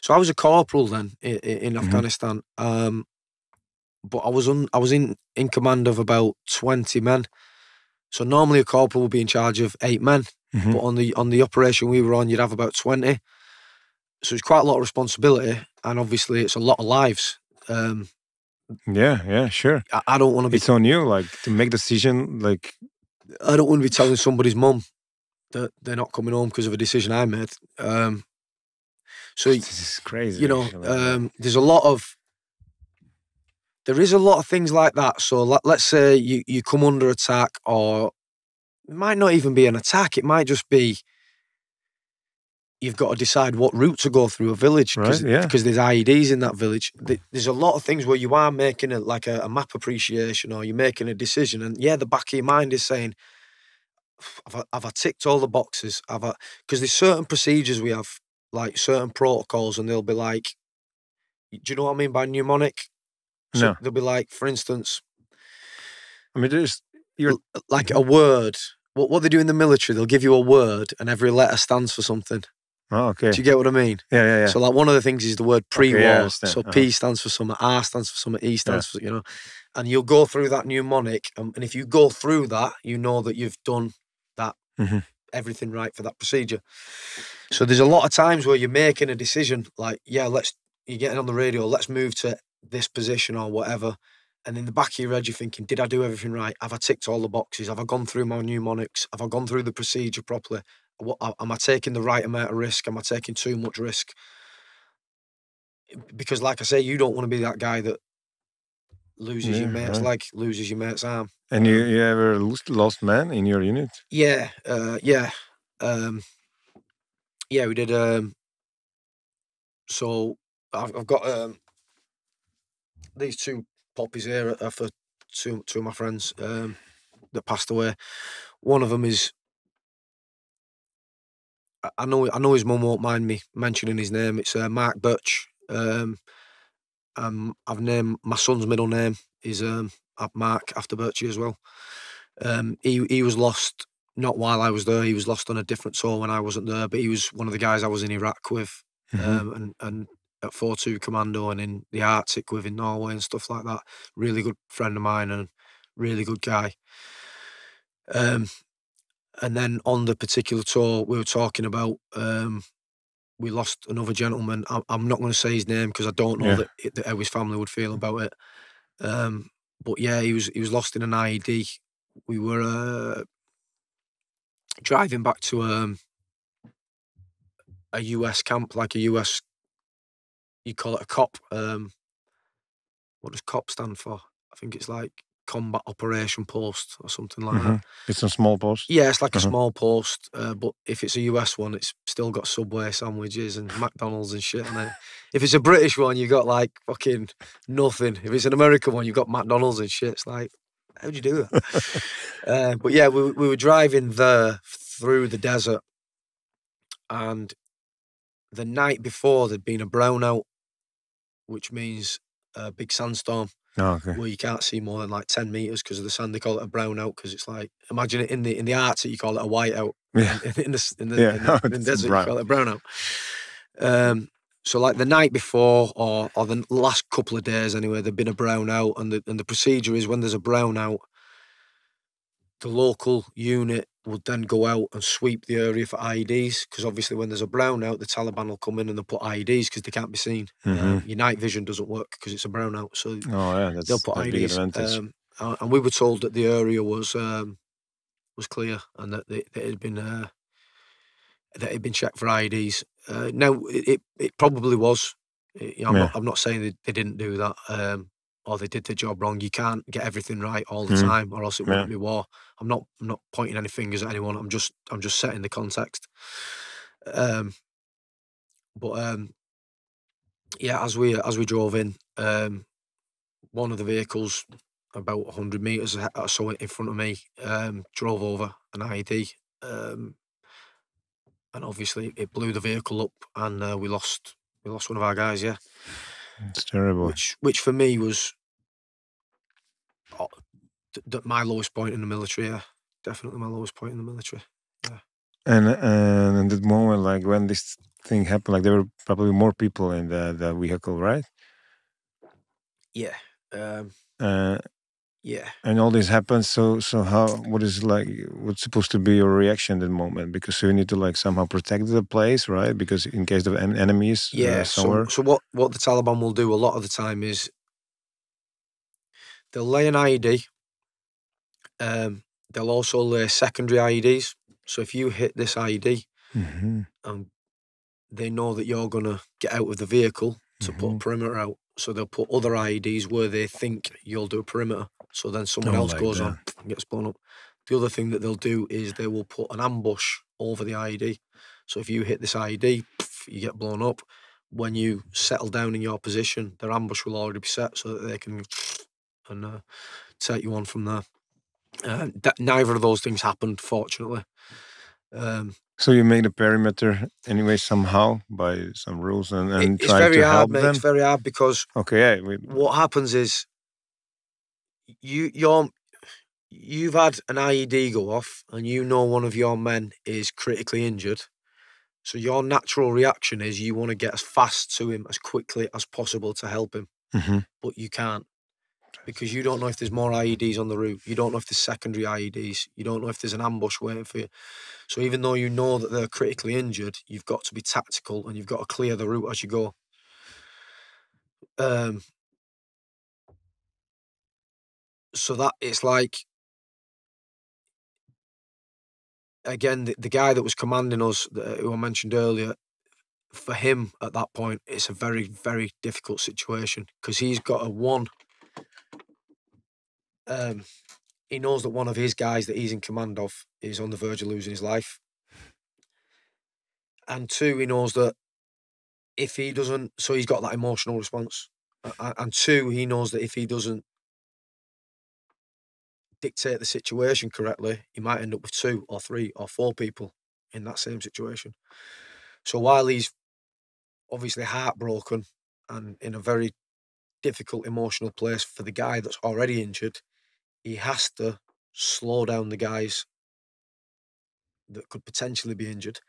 I was a corporal then in Afghanistan, but I was in command of about 20 men. So normally a corporal would be in charge of 8 men. But on the operation we were on, you'd have about 20. So it's quite a lot of responsibility, and obviously it's a lot of lives. Yeah, sure. I don't want to be. It's on you, like, to make decision. Like, I don't want to be telling somebody's mum that they're not coming home because of a decision I made. So this is crazy. You know, there is a lot of things like that. So let's say you come under attack, or it might not even be an attack. It might just be you've got to decide what route to go through a village, because there's IEDs in that village. There's a lot of things where you are making a map appreciation, or you're making a decision, and the back of your mind is saying, have I ticked all the boxes? Because there's certain procedures we have, like certain protocols, and they'll be like, do you know what I mean by mnemonic? So no. They'll be like, for instance, I mean, you're like a word. What they do in the military, they'll give you a word, and every letter stands for something. Oh, okay. Do you get what I mean? Yeah. So like one of the things is the word pre-war. Okay, so P stands for something, R stands for something, E stands for, and you'll go through that mnemonic, and if you go through that, you know that you've done that, everything right for that procedure. So there's a lot of times where you're making a decision, like, you're getting on the radio, let's move to this position or whatever. And in the back of your head, you're thinking, did I do everything right? Have I ticked all the boxes? Have I gone through my mnemonics? Have I gone through the procedure properly? Am I taking the right amount of risk? Am I taking too much risk? Because like I say, you don't want to be that guy that loses your mate's leg, loses your mate's arm. And you ever lost men in your unit? Yeah, we did. So I've got these 2 poppies here are for two of my friends that passed away. One of them is, I know his mum won't mind me mentioning his name. It's Mark Birch. I've named my son's middle name is Mark, after Birchie as well. He was lost not while I was there. He was lost on a different tour when I wasn't there. But he was one of the guys I was in Iraq with, and at 4-2 Commando, and in the Arctic with in Norway and stuff like that. Really good friend of mine and really good guy. And then on the particular tour we were talking about, we lost another gentleman. I'm not going to say his name because I don't know how his family would feel about it. But yeah, he was lost in an IED. We were driving back to a US camp, like a US, you call it a COP. What does COP stand for? I think it's like Combat Operation Post or something like that. It's a small post? Yeah, it's like a small post, but if it's a US one, it's still got Subway sandwiches and McDonald's and shit. And if it's a British one, you got like fucking nothing. If it's an American one, you got McDonald's and shit. It's like, how'd you do that? But yeah, we were driving there through the desert, and the night before there'd been a brownout, which means a big sandstorm. Oh, okay. Where you can't see more than like 10 meters because of the sand. They call it a brownout because it's like, imagine it in the Arctic, you call it a whiteout. Yeah. In the desert, you call it a brownout. So like the night before, or the last couple of days anyway, there'd been a brownout, and the procedure is when there's a brownout, the local unit would then go out and sweep the area for IEDs, because obviously when there's a brownout, the Taliban will come in and they'll put IEDs because they can't be seen. Your night vision doesn't work because it's a brownout, so they'll put IEDs. And we were told that the area was clear and that it had been checked for IEDs. Now it probably was. I'm not saying they didn't do that. Or they did the job wrong. You can't get everything right all the time, or else it wouldn't be war. I'm not pointing any fingers at anyone. I'm just setting the context. As we drove in, one of the vehicles about 100 meters or so in front of me drove over an IED, and obviously it blew the vehicle up, and we lost one of our guys. Yeah. It's terrible. Which for me was my lowest point in the military. Yeah, definitely my lowest point in the military. Yeah. And in that moment, like when this thing happened, like there were probably more people in the vehicle, right? Yeah. Yeah. And all this happens. So what's supposed to be your reaction at that moment? Because you need to like somehow protect the place, right? Because in case of enemies somewhere. So what the Taliban will do a lot of the time is they'll lay an IED. They'll also lay secondary IEDs. So if you hit this IED, and they know that you're gonna get out of the vehicle to put a perimeter out, so they'll put other IEDs where they think you'll do a perimeter. So then someone else goes on and gets blown up. The other thing that they'll do is they will put an ambush over the IED. So if you hit this IED, you get blown up. When you settle down in your position, their ambush will already be set so that they can take you on from there. Neither of those things happened, fortunately. So you made a perimeter anyway somehow by some rules and it's try very to hard, help mate. them? It's very hard because what happens is you've had an IED go off and you know one of your men is critically injured. So your natural reaction is you want to get as fast to him as quickly as possible to help him. But you can't, because you don't know if there's more IEDs on the route. You don't know if there's secondary IEDs. You don't know if there's an ambush waiting for you. So even though you know that they're critically injured, you've got to be tactical and you've got to clear the route as you go. So that it's like, again, the guy that was commanding us, who I mentioned earlier, for him at that point, it's a very, very difficult situation because he's got he knows that one of his guys that he's in command of is on the verge of losing his life. And two, he knows that if he doesn't, so he's got that emotional response. And two, he knows that if he doesn't dictate the situation correctly, he might end up with 2 or 3 or 4 people in that same situation. So while he's obviously heartbroken and in a very difficult emotional place for the guy that's already injured, he has to slow down the guys that could potentially be injured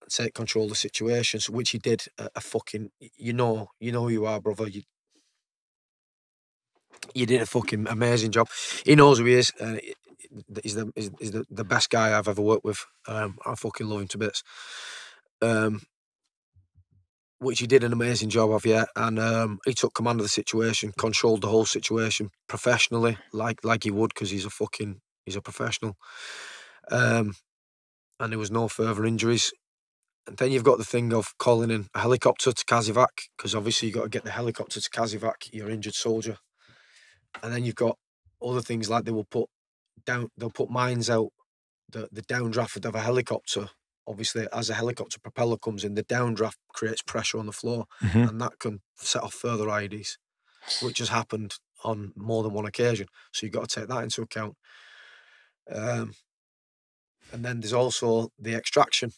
and take control of the situation. So which he did a fucking, you know who you are, brother. You did a fucking amazing job. He knows who he is. He's the best guy I've ever worked with. I fucking love him to bits. Which he did an amazing job of, yeah. And he took command of the situation, controlled the whole situation professionally, like he would, because he's a professional. And there was no further injuries. And then you've got the thing of calling in a helicopter to Kazivac, because obviously you've got to get the helicopter to Kazivac, your injured soldier. And then you've got other things like they'll put mines out, the downdraft of a helicopter. Obviously, as a helicopter propeller comes in, the downdraft creates pressure on the floor, and that can set off further IEDs, which has happened on more than one occasion. So you've got to take that into account. And then there's also the extraction.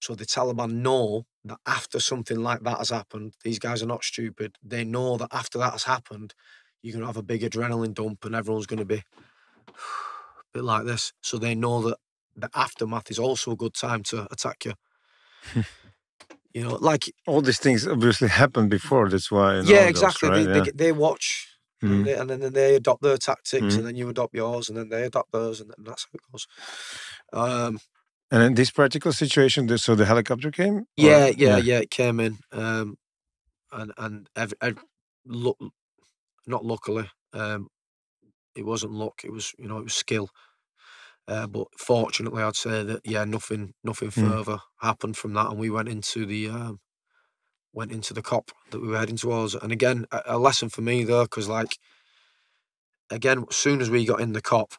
So the Taliban know that after something like that has happened, these guys are not stupid. They know that after that has happened, you're going to have a big adrenaline dump and everyone's going to be a bit like this. So they know that the aftermath is also a good time to attack you. Like all these things obviously happened before. That's why. Yeah, exactly. Those, right? They watch. and then they adopt their tactics, and then you adopt yours, and then they adopt theirs, and that's how it goes. And in this particular situation, so the helicopter came? Yeah, it came in, not luckily, it wasn't luck. It was, it was skill. But fortunately, I'd say that nothing further happened from that, and we went into the cop that we were heading towards. And again, a lesson for me though, because again, as soon as we got in the cop,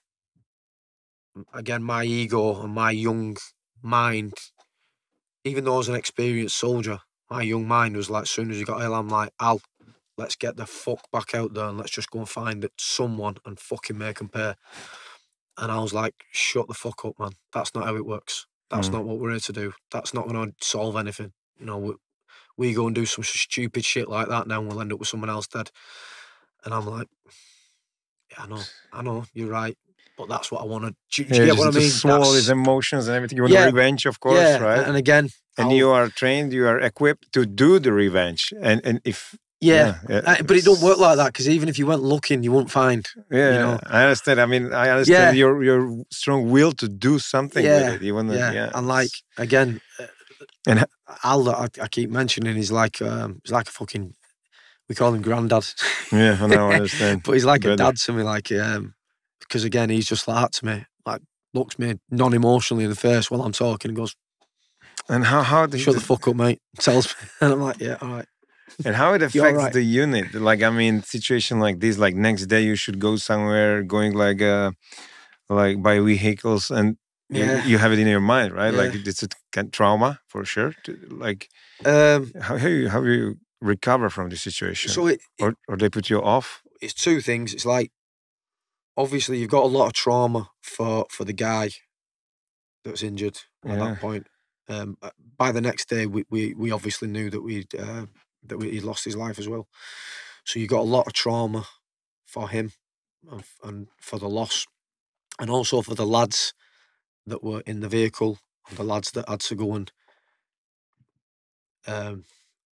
again, my ego and my young mind, even though I was an experienced soldier, my young mind was like, as soon as we got ill, I'm like, Al, let's get the fuck back out there and let's just go and find someone and fucking make them pay. And I was like, shut the fuck up, man. That's not how it works. That's not what we're here to do. That's not going to solve anything. We go and do some stupid shit like that now and we'll end up with someone else dead. And I'm like, yeah, I know, you're right. But that's what I want to... Do you get what I mean? To swallow these emotions and everything. You want revenge, of course, right? And again... And you are trained, you are equipped to do the revenge. And if... but it don't work like that, because even if you went looking, you won't find. I understand. I mean, I understand your strong will to do something with it. You want to, And again, and Al that I keep mentioning, he's like a fucking, we call him granddad. Yeah, I know, I understand. But he's like a dad to me, because again, he's just like that to me, looks me non-emotionally in the face while I'm talking and goes, and how do you... Shut the fuck up, mate. Tells me. And I'm like, yeah, all right. And how it affects the unit? Situation like this, next day you should go somewhere, going by vehicles, and you have it in your mind, right? Yeah. It's a kind of trauma for sure. How you recover from the situation? So or they put you off? It's two things. It's obviously you've got a lot of trauma for the guy that's injured at that point. By the next day, we obviously knew that he lost his life as well. So you got a lot of trauma for him and for the loss, and also for the lads that were in the vehicle, and the lads that had to go and I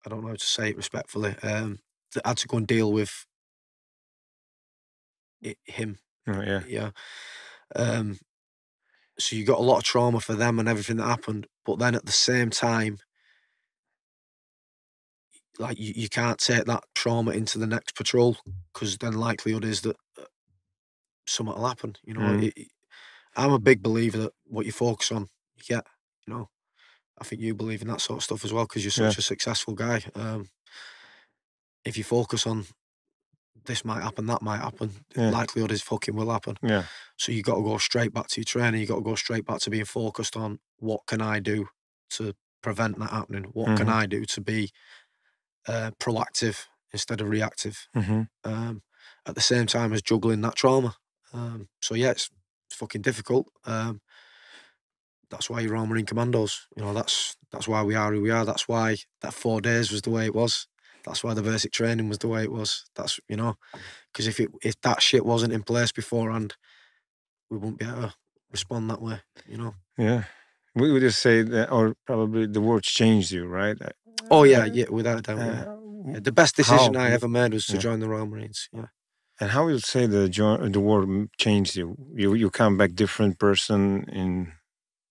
don't know how to say it respectfully, that had to go and deal with him. Oh, yeah. Yeah. So you got a lot of trauma for them and everything that happened, but then at the same time, you can't take that trauma into the next patrol, because then likelihood is that something will happen. I'm a big believer that what you focus on, you get. I think you believe in that sort of stuff as well, because you're such a successful guy. If you focus on this might happen, that might happen, likelihood is fucking will happen. Yeah. So you got to go straight back to your training. You got to go straight back to being focused on what can I do to prevent that happening. What can I do to be proactive instead of reactive, at the same time as juggling that trauma. So it's fucking difficult. That's why you're Royal Marine Commandos. That's why we are who we are. That's why that 4 days was the way it was. That's why the basic training was the way it was. That's because if that shit wasn't in place beforehand, we wouldn't be able to respond that way. Yeah, we would just say that, or probably the words changed you, right? Oh yeah, without a doubt. Yeah. The best decision I ever made was to join the Royal Marines. Yeah. And how would you say the war changed you? You come back different person in...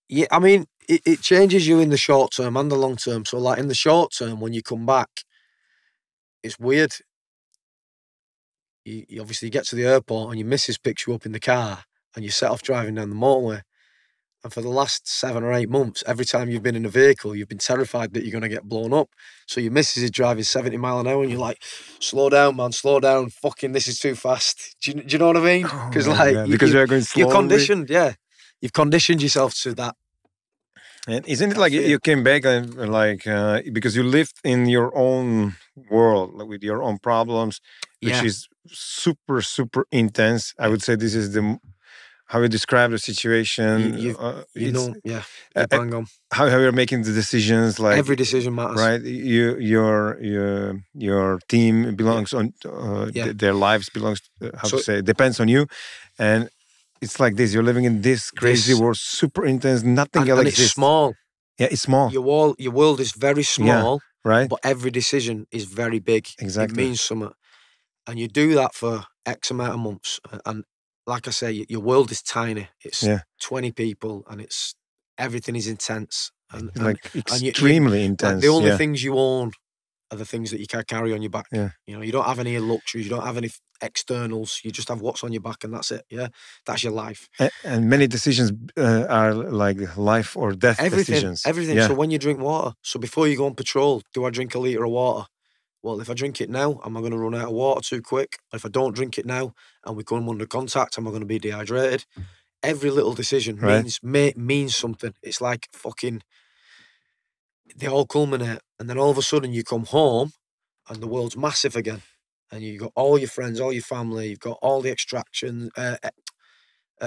Yeah, I mean, it changes you in the short term and the long term. So in the short term, when you come back, it's weird. You obviously get to the airport and your missus picks you up in the car and you set off driving down the motorway. And for the last 7 or 8 months, every time you've been in a vehicle, you've been terrified that you're going to get blown up. So your missus is driving 70 mile an hour and you're like, slow down, man, slow down. Fucking, this is too fast. Do you know what I mean? Because because you're going slowly. You're conditioned, You've conditioned yourself to that. And isn't it you came back and because you lived in your own world with your own problems, which is super, super intense. I would say this is how you describe the situation. Bang on. How you're making the decisions. Every decision matters, right? Your team belongs on their lives belongs. Depends on you, and it's like this. You're living in this crazy world, super intense. Nothing else exists. It's small. Yeah, it's small. Your world is very small, right? But every decision is very big. Exactly. It means something. And you do that for X amount of months. And like I say, your world is tiny. It's 20 people and everything is intense. And extremely intense. Like the only things you own are the things that you can carry on your back. Yeah. You know, you don't have any luxuries, you don't have any externals, you just have what's on your back and that's it. Yeah, that's your life. And many decisions are like life or death decisions. Everything. Yeah. So when you drink water, so before you go on patrol, do I drink a litre of water? Well, if I drink it now, am I going to run out of water too quick? If I don't drink it now and we come under contact, am I going to be dehydrated? Every little decision means something. It's like fucking, they all culminate. And then all of a sudden you come home and the world's massive again. And you've got all your friends, all your family, you've got all the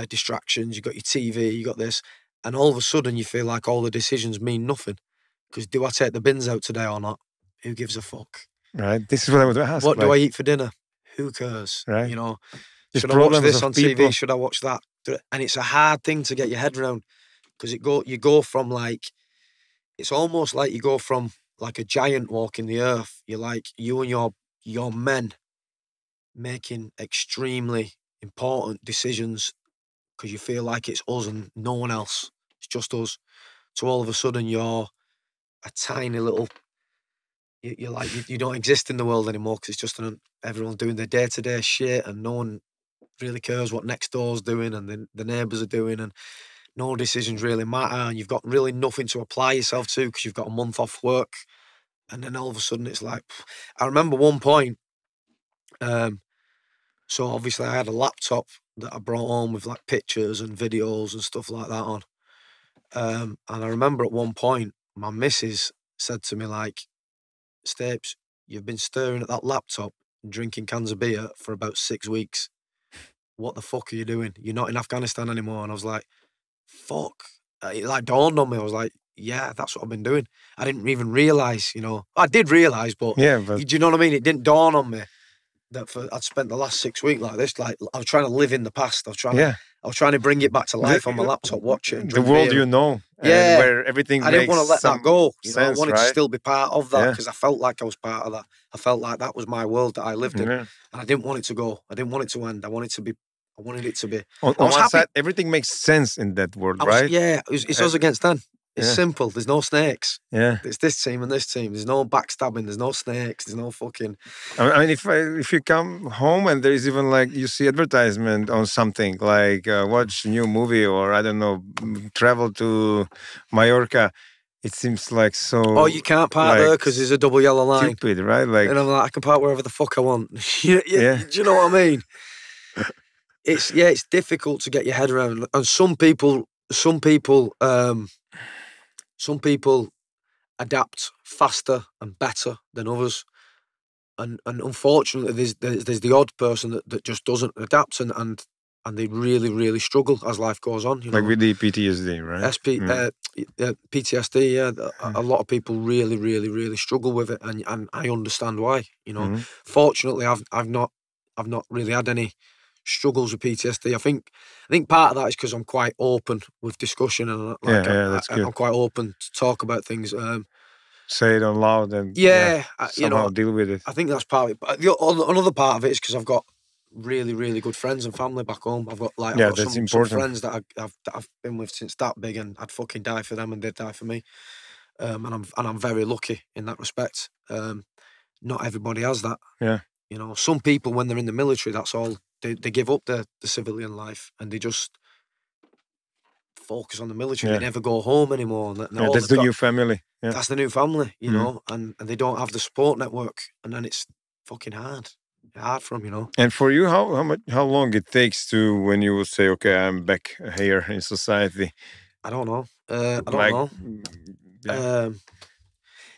distractions, you've got your TV, you got this. And all of a sudden you feel like all the decisions mean nothing. Because do I take the bins out today or not? Who gives a fuck? Right. This is what I would ask. What do I eat for dinner? Who cares? Right. You know, There's should I watch this on people. TV? Should I watch that? And it's a hard thing to get your head around because you go from like, it's almost like you go from like a giant walking the earth. You're like, you and your men making extremely important decisions because you feel like it's us and no one else. It's just us. So all of a sudden you're a tiny little, you're like, you don't exist in the world anymore because it's just everyone's doing their day-to-day shit and no one really cares what next door's doing and the neighbours are doing and no decisions really matter and you've got really nothing to apply yourself to because you've got a month off work. And then all of a sudden it's like, I remember one point, so obviously I had a laptop that I brought home with like pictures and videos and stuff like that on. And I remember at one point, my missus said to me like, Stapes, you've been staring at that laptop and drinking cans of beer for about 6 weeks. What the fuck are you doing? You're not in Afghanistan anymore. And I was like, fuck. It like dawned on me. I was like, yeah, that's what I've been doing. I didn't even realise, you know. I did realise, but do you know what I mean? It didn't dawn on me that I'd spent the last 6 weeks like this. Like I was trying to live in the past. I was trying to bring it back to life on my laptop, watch it. And the world beer. You know. Yeah. Where everything I didn't want to let that go. You know, I wanted to still be part of that because I felt like I was part of that. I felt like that was my world that I lived in. And I didn't want it to go. I didn't want it to end. I wanted it to be. On one side, everything makes sense in that world, right? Yeah, it's us against them. It's simple. There's no snakes. Yeah. It's this team and this team. There's no backstabbing. There's no snakes. There's no fucking... I mean, if you come home and there's even like, you see advertisement on something like watch a new movie or I don't know, travel to Mallorca, it seems like so... Oh, you can't park there because there's a double yellow line. Stupid, right? Like, and I'm like, I can park wherever the fuck I want. Do you know what I mean? It's difficult to get your head around. And some people adapt faster and better than others, and unfortunately, there's the odd person that just doesn't adapt, and they really struggle as life goes on. You know? Like with the PTSD, right? PTSD. Yeah, a lot of people really struggle with it, and I understand why. You know, fortunately, I've not really had any struggles with PTSD. I think part of that is because I'm quite open with discussion and that's good. I'm quite open to talk about things. Say it out loud and somehow deal with it. I think that's part of it. But another part of it is because I've got really good friends and family back home. I've got some friends that I've been with since that big, and I'd fucking die for them and they'd die for me. And I'm very lucky in that respect. Not everybody has that. Yeah. You know, some people when they're in the military, that's all. They give up the civilian life and they just focus on the military. They never go home anymore. That's the new family. Yeah. That's the new family, you know, and they don't have the support network, and then it's fucking hard for them, you know. And for you, how long it takes to when you will say, okay, I'm back here in society? I don't know. I don't know. Yeah.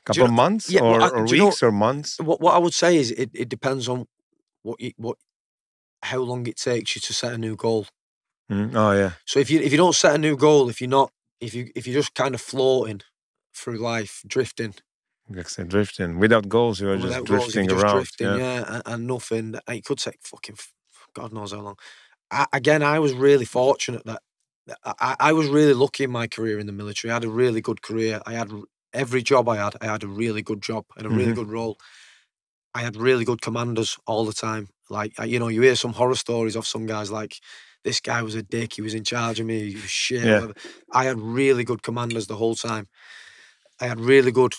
Couple of months or weeks or months? What I would say is it depends on how long it takes you to set a new goal. Oh yeah. So if you don't set a new goal, if you're just kind of floating through life, drifting. Like I said, drifting without goals, you're just drifting around. And nothing. It could take fucking God knows how long. I was really fortunate that I was really lucky in my career in the military. I had a really good career. I had every job I had a really good job and a really good role. I had really good commanders all the time. Like, you know, you hear some horror stories of some guys like, this guy was a dick, he was in charge of me, he was shit. Yeah. Whatever. I had really good commanders the whole time. I had really good,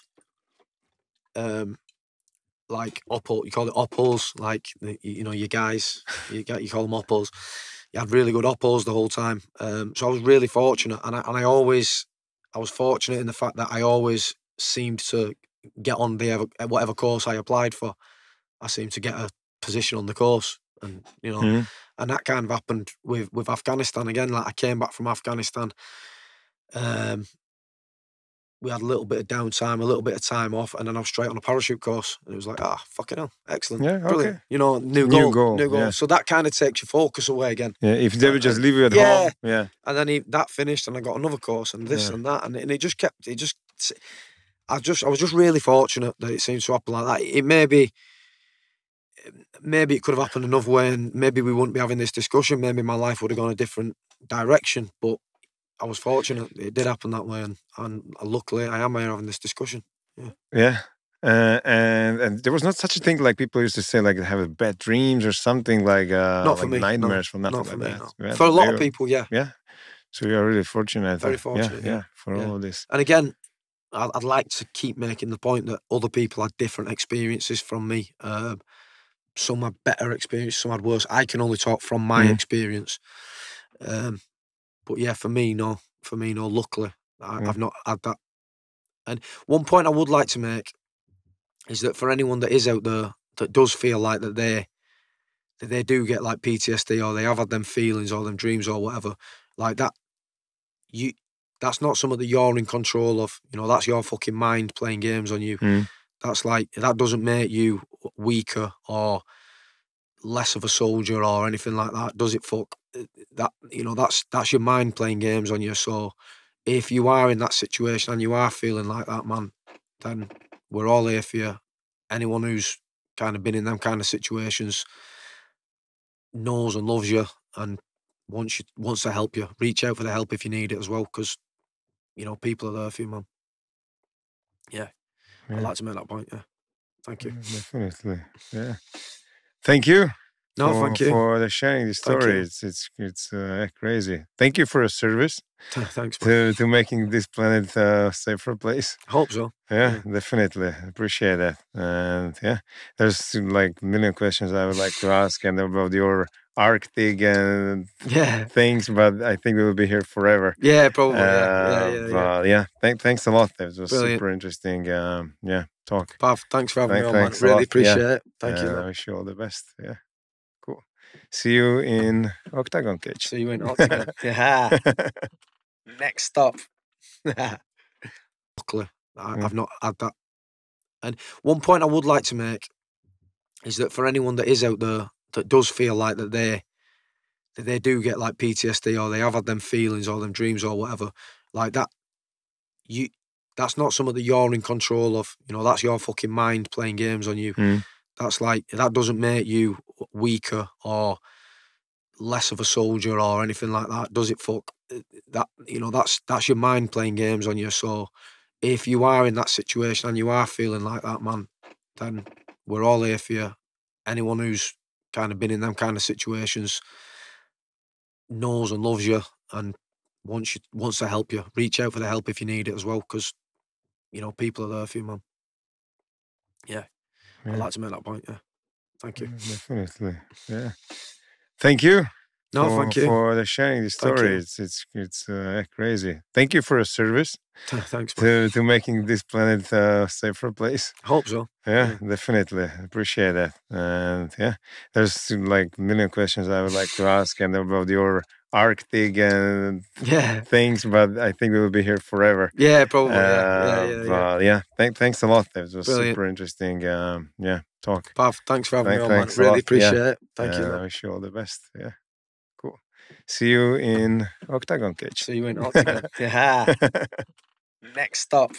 like, you call it oppos, like, you know, your guys, you call them oppos. You had really good oppos the whole time. So I was really fortunate. And I was fortunate in the fact that I always seemed to get on whatever course I applied for. I seemed to get a position on the course. And, you know, and that kind of happened with Afghanistan again. Like, I came back from Afghanistan. We had a little bit of downtime, a little bit of time off, and then I was straight on a parachute course. And it was like, fucking hell, excellent. Yeah, brilliant. okay. You know, new goal. Yeah. So that kind of takes your focus away again. Yeah, if they would just leave you at home. Yeah. And then that finished, and I got another course, and this and that, and it just kept. I was just really fortunate that it seems to happen like that. It maybe it could have happened another way, and maybe we wouldn't be having this discussion. Maybe my life would have gone a different direction, but I was fortunate it did happen that way, and luckily I am here having this discussion. Yeah. And there was not such a thing like people used to say, like have bad dreams or something like not for me, nightmares from nothing not for like me, that. no. Yeah, For a lot of people, yeah. So you are really fortunate. Very fortunate. For all of this. And again, I'd like to keep making the point that other people had different experiences from me. Some had better experience, some had worse. I can only talk from my experience. But yeah, for me, no. Luckily, I've not had that. And one point I would like to make is that for anyone that is out there that does feel like that they do get like PTSD, or they have had them feelings or them dreams or whatever, like that, that's not something that you're in control of. You know, that's your fucking mind playing games on you. That's like, that doesn't make you weaker or less of a soldier or anything like that, does it? Fuck that. You know, that's your mind playing games on you. So if you are in that situation and you are feeling like that, man, then we're all here for you. Anyone who's kind of been in them kind of situations knows and loves you and wants to help you. Reach out for the help if you need it as well, because, you know, people are there for you, man. Yeah. I'd like to make that point. Yeah. Thank you. Definitely. Yeah. Thank you. Thank you for sharing the story. It's crazy. Thank you for your service. Thanks, man. to making this planet a safer place. I hope so. Yeah, definitely. Appreciate that. And there's like a million questions I would like to ask and about your Arctic and things, but I think we will be here forever. Yeah, probably. Thanks a lot. It was Brilliant. Super interesting. Talk. Pav, thanks for having me on, man. Really appreciate it. Thank you. I wish you all the best. Yeah. Cool. See you in Octagon Cage. See you in Octagon. Yeah. Next stop. Luckily, I've not had that. And one point I would like to make is that for anyone that is out there that does feel like that they do get like PTSD, or they have had them feelings or them dreams or whatever, like that, that's not something that you're in control of. You know, that's your fucking mind playing games on you. That's like, that doesn't make you weaker or less of a soldier or anything like that, does it? Fuck that. You know, that's your mind playing games on you. So if you are in that situation and you are feeling like that, man, then we're all here for you. Anyone who's kind of been in them kind of situations knows and loves you and wants to help you. Reach out for the help if you need it as well, because, you know, people are there for you, man. Yeah. I'd like to make that point. Yeah. Thank you. Definitely. Yeah. Thank you. Thank you for sharing the story. It's crazy. Thank you for your service. Thanks, man. to making this planet a safer place. I hope so. Yeah, definitely. Appreciate that. And there's like a million questions I would like to ask and about your Arctic and things, but I think we will be here forever. Yeah, probably. Thanks a lot. It was Brilliant. Super interesting. Talk. Pav, thanks for having me on, man. Thanks a Really lot. appreciate it. Thank you. I wish you all the best. Yeah. Cool. See you in Octagon Cage. See you in Octagon. Yeah. Next stop.